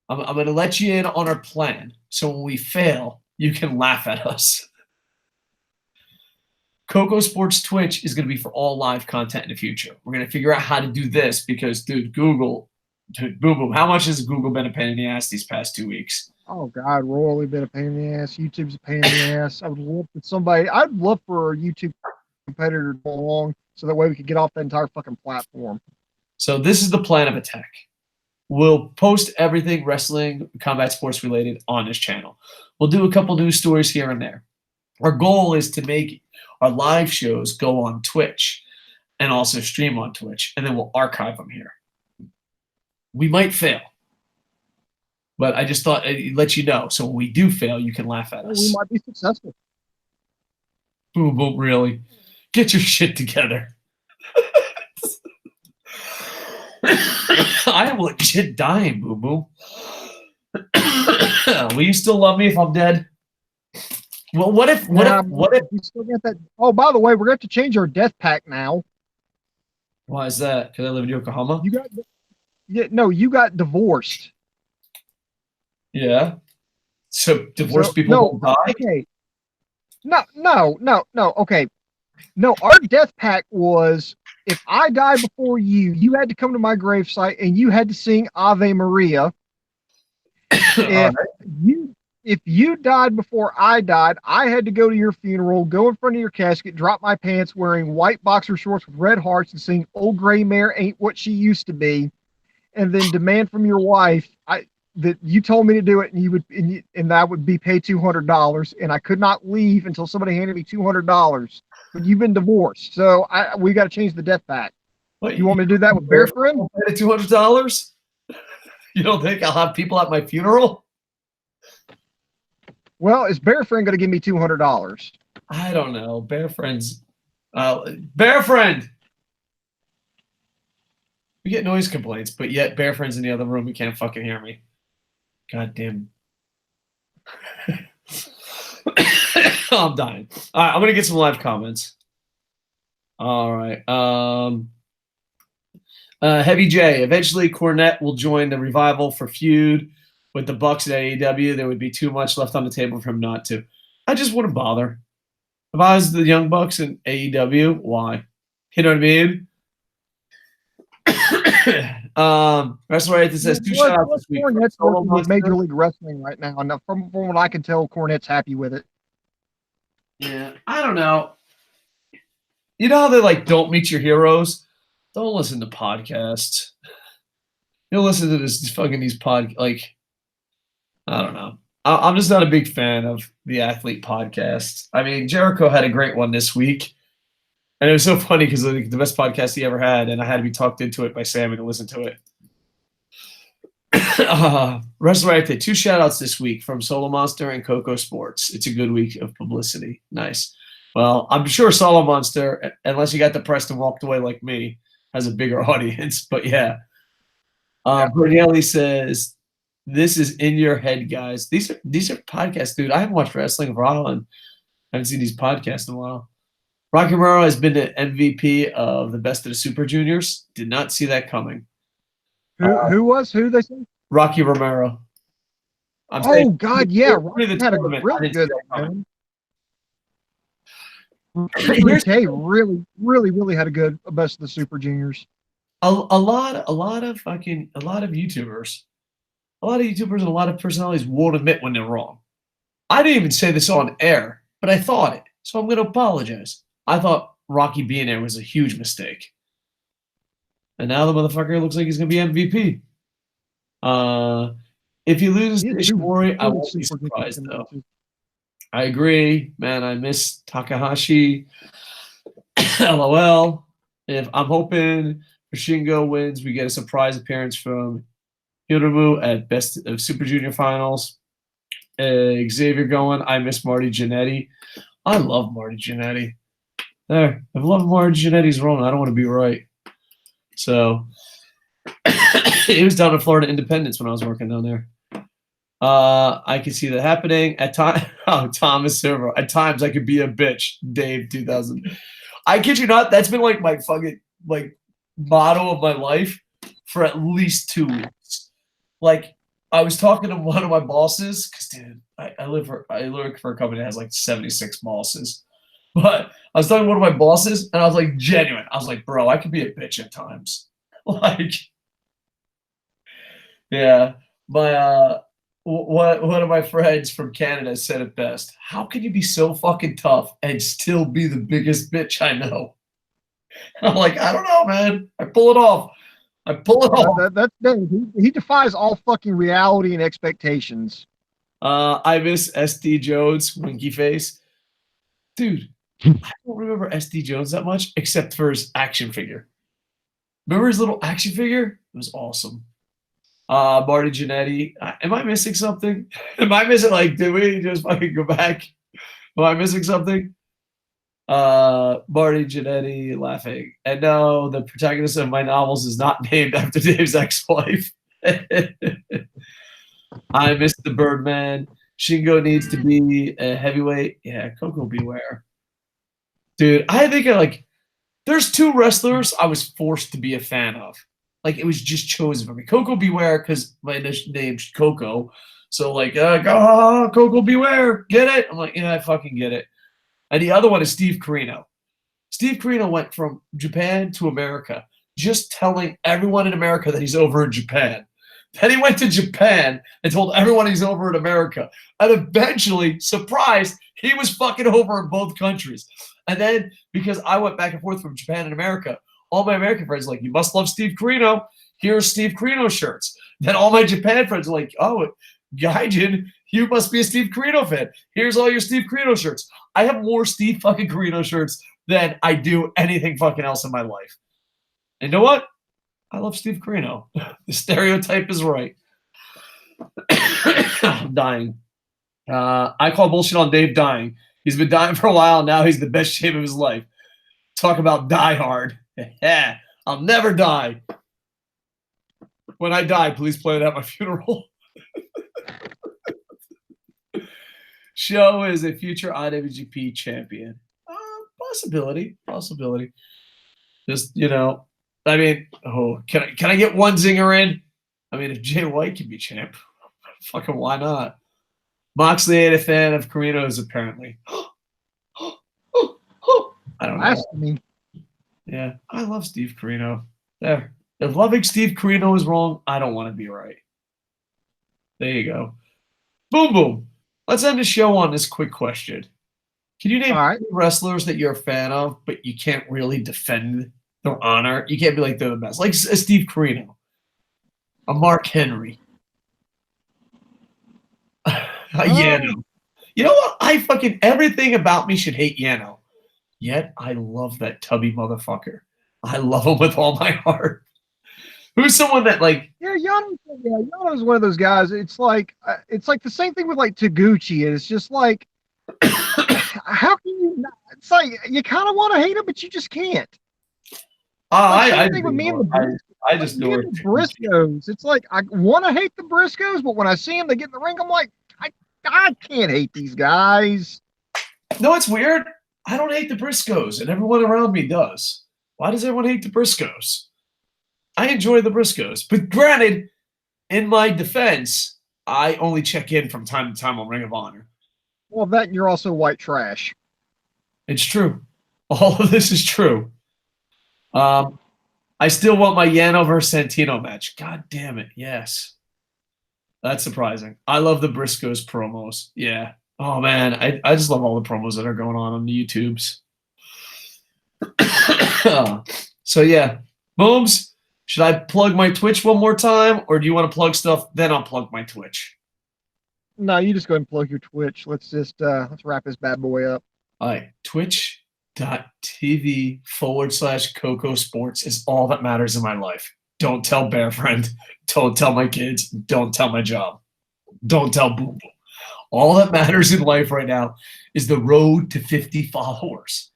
I'm going to let you in on our plan. So when we fail, you can laugh at us. KocoSports Twitch is going to be for all live content in the future. We're going to figure out how to do this because, dude, Boom, how much has Google been a pain in the ass these past 2 weeks? Oh God, royally been a pain in the ass. YouTube's a pain in the ass. I'd love for a YouTube competitor to go along so that way we could get off the entire fucking platform. So this is the plan of attack. We'll post everything wrestling, combat sports related on this channel. We'll do a couple news stories here and there. Our goal is to make our live shows go on Twitch and also stream on Twitch, and then we'll archive them here. We might fail, but I just thought I'd let you know. So when we do fail, you can laugh at us. We might be successful. Boom, really. Get your shit together. I am legit dying, Boom. Will you still love me if I'm dead? Well, what if we still get that? Oh, by the way, we're going to have to change our death pack now. Why is that? Because I live in Yokohama? No, you got divorced. Yeah. So divorced people don't die? Okay. No. Okay. No, our death pact was if I die before you, you had to come to my gravesite and you had to sing Ave Maria. If you died before I died, I had to go to your funeral, go in front of your casket, drop my pants wearing white boxer shorts with red hearts and sing Old Gray Mare Ain't What She Used to Be, and then demand from your wife that you told me to do it and you would and I would be paid $200 and I could not leave until somebody handed me $200. But you've been divorced, so we got to change the death pact. What, you want me to do that with Bear Friend? $200? You don't think I'll have people at my funeral? Well, is Bear Friend going to give me $200? I don't know. Bear Friend's Bear Friend. We get noise complaints, but yet Bear Friend's in the other room. He can't fucking hear me. God damn. I'm dying. All right, I'm gonna get some live comments. All right. Heavy J. Eventually, Cornette will join the Revival for feud with the Bucks at AEW. There would be too much left on the table for him not to. I just wouldn't bother. If I was the Young Bucks in AEW, why? You know what I mean? Wrestle Right says two shout outs this week. Cornette's working with Major League Wrestling right now. And from what I can tell, Cornette's happy with it. Yeah, I don't know. You know how they like don't meet your heroes? Don't listen to podcasts. You'll listen to these like I don't know. I'm just not a big fan of the athlete podcasts. I mean, Jericho had a great one this week. And it was so funny because the best podcast he ever had, and I had to be talked into it by Sammy to listen to it. Wrestle Right, 2 shout-outs this week from Solo Monster and KocoSports. It's a good week of publicity. Nice. Well, I'm sure Solo Monster, unless you got depressed and walked away like me, has a bigger audience. But yeah. Brunelli says, this is in your head, guys. These are podcasts, dude. I haven't watched wrestling for a while and I haven't seen these podcasts in a while. Rocky Romero has been the MVP of the Best of the Super Juniors. Did not see that coming. Who they say? Rocky Romero. God, yeah. Rocky had a really good one. K really had a good Best of the Super Juniors. A lot of YouTubers. A lot of YouTubers and a lot of personalities won't admit when they're wrong. I didn't even say this on air, but I thought it. So I'm going to apologize. I thought Rocky being there was a huge mistake. And now the motherfucker looks like he's going to be MVP. If he loses to Ishimori, I won't be surprised, though. I agree. Man, I miss Takahashi. LOL. I'm hoping Shingo wins, we get a surprise appearance from Hiromu at Best of Super Junior Finals. Xavier going. I miss Marty Jannetty. I love Marty Jannetty. There. I've loved Marty Jannetty's role. I don't want to be right. So it was down in Florida Independence when I was working down there. I can see that happening. At times, Thomas Silver. At times I could be a bitch. Dave 2000. I kid you not, that's been like my fucking motto of my life for at least 2 weeks. Like, I was talking to one of my bosses, because dude, I work for a company that has like 76 bosses. But I was talking to one of my bosses, and I was like, genuine. I was like, bro, I could be a bitch at times. Like, yeah. My one of my friends from Canada said it best. How can you be so fucking tough and still be the biggest bitch I know? I'm like, I don't know, man. I pull it off. That's he defies all fucking reality and expectations. I miss SD Jones, winky face. Dude, I don't remember SD Jones that much, except for his action figure. Remember his little action figure? It was awesome. Marty Jannetty. Am I missing something? Am I missing, did we just fucking go back? Am I missing something? Marty Jannetty laughing. And no, the protagonist of my novels is not named after Dave's ex-wife. I miss the Birdman. Shingo needs to be a heavyweight. Yeah, Coco Beware. Dude, I think there's 2 wrestlers I was forced to be a fan of. Like, it was just chosen for me. Coco Beware, because my name's Coco. So, like, go, Coco Beware, get it? I'm like, yeah, I fucking get it. And the other one is Steve Corino. Steve Corino went from Japan to America, just telling everyone in America that he's over in Japan. Then he went to Japan and told everyone he's over in America. And eventually, surprised, he was fucking over in both countries. And then, because I went back and forth from Japan and America, all my American friends are like, you must love Steve Corino. Here's Steve Corino shirts. Then all my Japan friends are like, oh, Gaijin, you must be a Steve Corino fan. Here's all your Steve Corino shirts. I have more Steve fucking Corino shirts than I do anything fucking else in my life. And you know what? I love Steve Corino. The stereotype is right. I'm dying. I call bullshit on Dave dying. He's been dying for a while. Now he's the best shape of his life. Talk about die hard. Yeah, I'll never die. When I die, please play it at my funeral. Show is a future IWGP champion. Possibility. Just, I mean, can I get one zinger in? I mean, if Jay White can be champ, fucking why not? Moxley ain't a fan of Corino's, apparently. I don't know. Yeah, I love Steve Corino. There. If loving Steve Corino is wrong, I don't want to be right. There you go. Boom, boom. Let's end the show on this quick question. Can you name wrestlers that you're a fan of, but you can't really defend their honor? You can't be like they're the best. Like a Steve Corino. A Mark Henry. Yano. You know what? Everything about me should hate Yano. Yet I love that tubby motherfucker. I love him with all my heart. Who's someone that Yano's one of those guys. It's like the same thing with like Taguchi. It's just like, how can you not? It's like you kind of want to hate him, but you just can't. I think with me and the Briscoes. It's like I want to hate the Briscoes, but when I see them, they get in the ring. I'm like, I can't hate these guys. No, it's weird. I don't hate the Briscoes, and everyone around me does. Why does everyone hate the Briscoes? I enjoy the Briscoes, but granted, in my defense, I only check in from time to time on Ring of Honor. Well, that you're also white trash. It's true. All of this is true. I still want my Yano versus Santino match. God damn it. Yes. That's surprising. I love the Briscoes promos. Yeah. Oh, man. I just love all the promos that are going on the YouTubes. So, yeah. Booms, should I plug my Twitch one more time, or do you want to plug stuff? Then I'll plug my Twitch. No, you just go ahead and plug your Twitch. Let's let's wrap this bad boy up. All right. Twitch.tv/KocoSports is all that matters in my life. Don't tell Bear Friend. Don't tell my kids. Don't tell my job. Don't tell Boom Boom. All that matters in life right now is the road to 50 followers.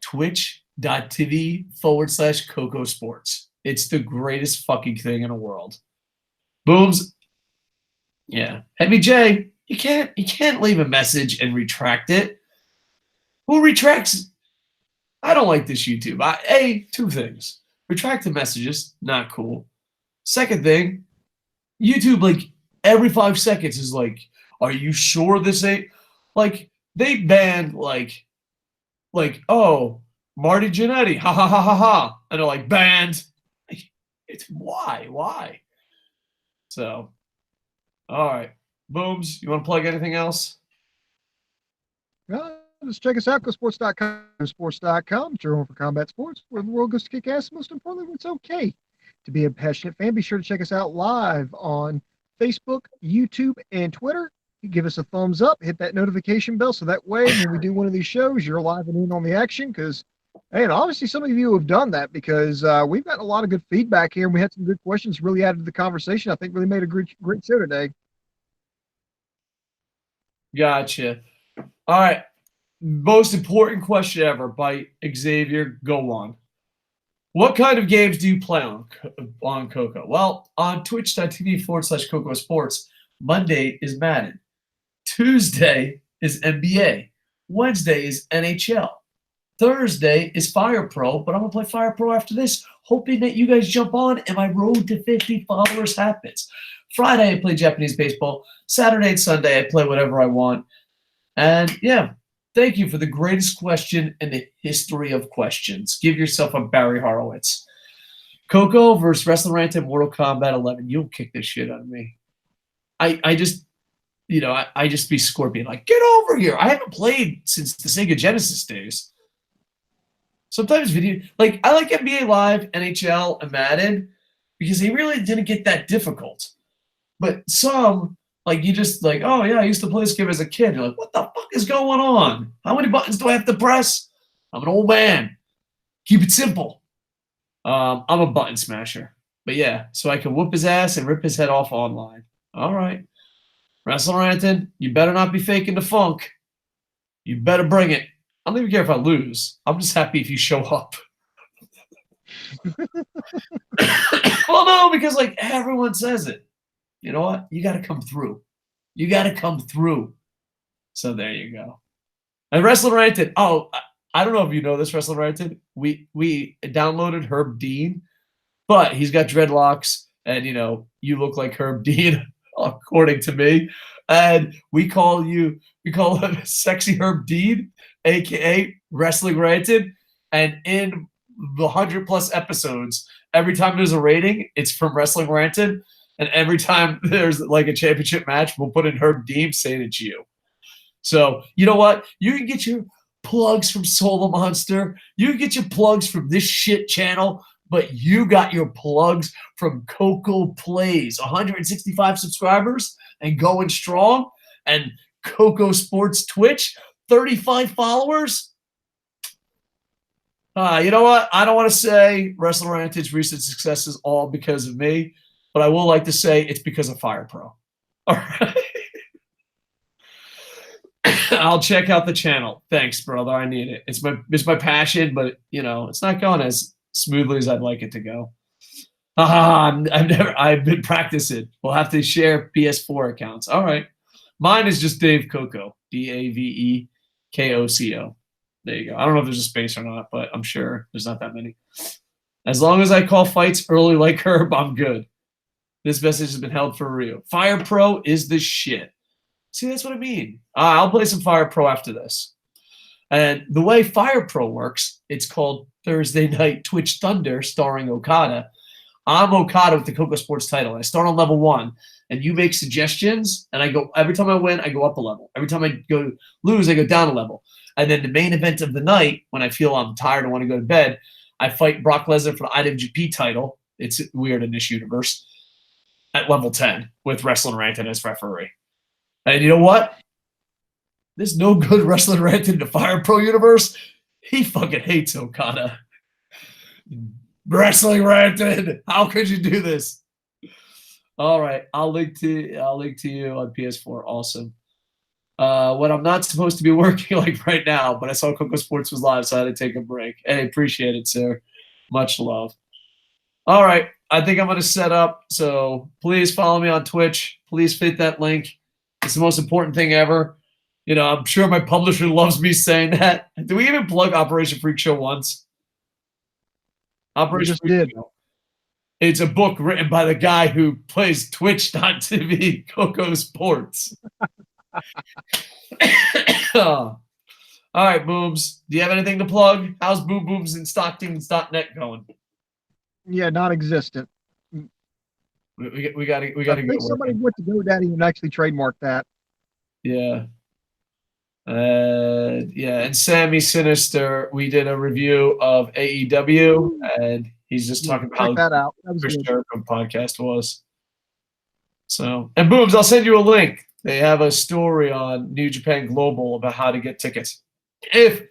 Twitch.tv/KocoSports. It's the greatest fucking thing in the world. Booms. Yeah. Heavy J, you can't leave a message and retract it. Who retracts? I don't like this YouTube. Two things. Retract the messages, not cool. Second thing, YouTube, like, every 5 seconds is like, are you sure this ain't? Like, they banned, like, oh, Marty Jannetty, ha ha ha ha ha. And they're like, banned. It's why? So, all right. Booms, you want to plug anything else? Well, just check us out, KocoSports.com, sports.com. It's your home for combat sports, where the world goes to kick ass. Most importantly, when it's okay to be a passionate fan. Be sure to check us out live on Facebook, YouTube, and Twitter. You give us a thumbs up, hit that notification bell, so that way when we do one of these shows, you're live and in on the action. Because, and obviously some of you have done that, because we've gotten a lot of good feedback here, and we had some good questions, really added to the conversation. I think really made a great show today. Gotcha. All right. Most important question ever by Xavier. Go on. What kind of games do you play on Koco? Well, on twitch.tv/KocoSports, Monday is Madden. Tuesday is NBA. Wednesday is NHL. Thursday is Fire Pro, but I'm going to play Fire Pro after this, hoping that you guys jump on and my road to 50 followers happens. Friday, I play Japanese baseball. Saturday and Sunday, I play whatever I want. And yeah, thank you for the greatest question in the history of questions. Give yourself a Barry Horowitz. Koco versus Wrestle Rant in Mortal Kombat 11. You'll kick this shit out of me. I just, I just be Scorpion. Like, get over here. I haven't played since the Sega Genesis days. Sometimes I like NBA Live, NHL, and Madden because they really didn't get that difficult. But some, you just oh yeah, I used to play this game as a kid. You're like, what the fuck is going on? How many buttons do I have to press? I'm an old man. Keep it simple. I'm a button smasher. But yeah, so I can whoop his ass and rip his head off online. All right. Wrestle Ranton, you better not be faking the funk. You better bring it. I don't even care if I lose. I'm just happy if you show up. Well, no, because everyone says it. You know what? You got to come through. You got to come through. So there you go. And Wrestle Ranton. Oh, I don't know if you know this, Wrestle Ranton. We downloaded Herb Dean, but he's got dreadlocks, and you look like Herb Dean, according to me. And we call him Sexy Herb Dean, aka Wrestling Ranton. And in the 100+ episodes, every time there's a rating, it's from Wrestling Ranton. And every time there's a championship match, we'll put in Herb Dean saying it's you. So you know what? You can get your plugs from Solar Monster. You can get your plugs from this shit channel, but you got your plugs from Koco Plays. 165 subscribers and going strong. And KocoSports Twitch, 35 followers. You know what? I don't want to say Wrestle Rantage recent success is all because of me, but I will like to say it's because of Fire Pro. All right. I'll check out the channel. Thanks, brother. I need it. It's my passion, but it's not going as smoothly as I'd like it to go. I've been practicing. We'll have to share PS4 accounts. All right. Mine is just Dave Koco. DAVEKOCO. There you go. I don't know if there's a space or not, but I'm sure there's not that many. As long as I call fights early like Herb, I'm good. This message has been held for real. Fire Pro is the shit. See, that's what I mean. I'll play some Fire Pro after this. And the way Fire Pro works, it's called Thursday Night Twitch Thunder starring Okada. I'm Okada with the KocoSports title. I start on level 1, and you make suggestions, and I go, every time I win, I go up a level. Every time I go lose, I go down a level. And then the main event of the night, when I feel I'm tired and want to go to bed, I fight Brock Lesnar for the IWGP title. It's weird in this universe. At level 10 with Wrestling Ranton as referee. And you know what? There's no good Wrestling Ranton in the Fire Pro universe. He fucking hates Okada. Wrestling Ranton, how could you do this? All right, I'll link to you on PS4. Awesome. What I'm not supposed to be working right now, but I saw KocoSports was live, so I had to take a break. Hey, appreciate it, sir. Much love. All right, I think I'm going to set up. So please follow me on Twitch. Please fit that link. It's the most important thing ever. I'm sure my publisher loves me saying that. Do we even plug Operation Freak Show once? Operation Freak Show. It's a book written by the guy who plays Twitch.tv, KocoSports. All right, Booms. Do you have anything to plug? How's Boom Booms and Stocktings.net going? Yeah, non-existent. We got to go. I think somebody went to GoDaddy and actually trademarked that. Yeah. And Sammy Sinister, we did a review of AEW, and he's just talking about how that out. That was Chris good. Jericho podcast was. So, and Booms, I'll send you a link. They have a story on New Japan Global about how to get tickets. If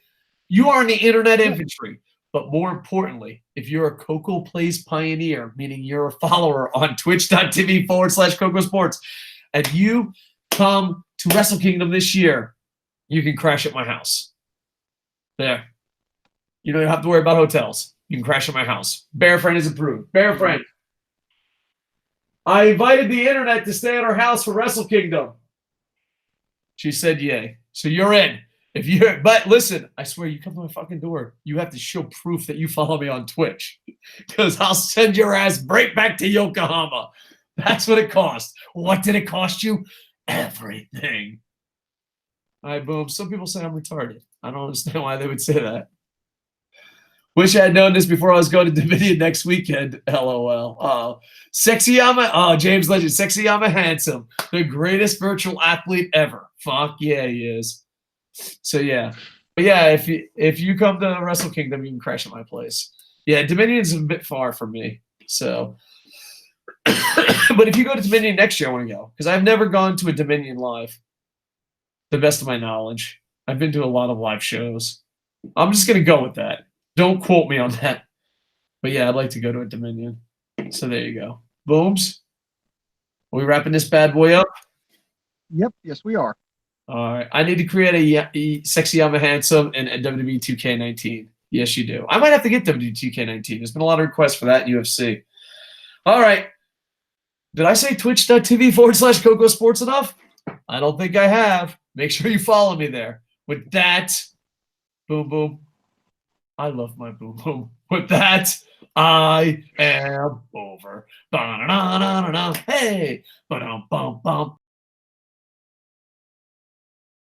you are in the internet infantry, but more importantly, if you're a Koco Plays pioneer, meaning you're a follower on twitch.tv/KocoSports, and you come to Wrestle Kingdom this year, you can crash at my house. There. You don't have to worry about hotels. You can crash at my house. Bear Friend is approved. Bear Friend. I invited the internet to stay at our house for Wrestle Kingdom. She said yay. So you're in. But listen, I swear, you come to my fucking door, you have to show proof that you follow me on Twitch, because I'll send your ass right back to Yokohama. That's what it cost. What did it cost you? Everything. All right, boom. Some people say I'm retarded. I don't understand why they would say that. Wish I had known this before I was going to Dominion next weekend. LOL. Sexy Yama. Oh, James Legend. Sexy Yama Handsome. The greatest virtual athlete ever. Fuck yeah, he is. So yeah. But yeah, if you come to Wrestle Kingdom, you can crash at my place. Yeah, Dominion's a bit far from me. So but if you go to Dominion next year, I want to go. Because I've never gone to a Dominion live. To the best of my knowledge. I've been to a lot of live shows. I'm just gonna go with that. Don't quote me on that. But yeah, I'd like to go to a Dominion. So there you go. Booms. Are we wrapping this bad boy up? Yep. Yes, we are. All right. I need to create a Sexy Yama Handsome and a WWE 2K19. Yes, you do. I might have to get WWE 2K19. There's been a lot of requests for that in UFC. All right. Did I say twitch.tv/KocoSports enough? I don't think I have. Make sure you follow me there. With that, boom, boom. I love my boom boom. With that, I am over. Ba-na-na-na-na-na. Hey, ba-dum-bum-bum.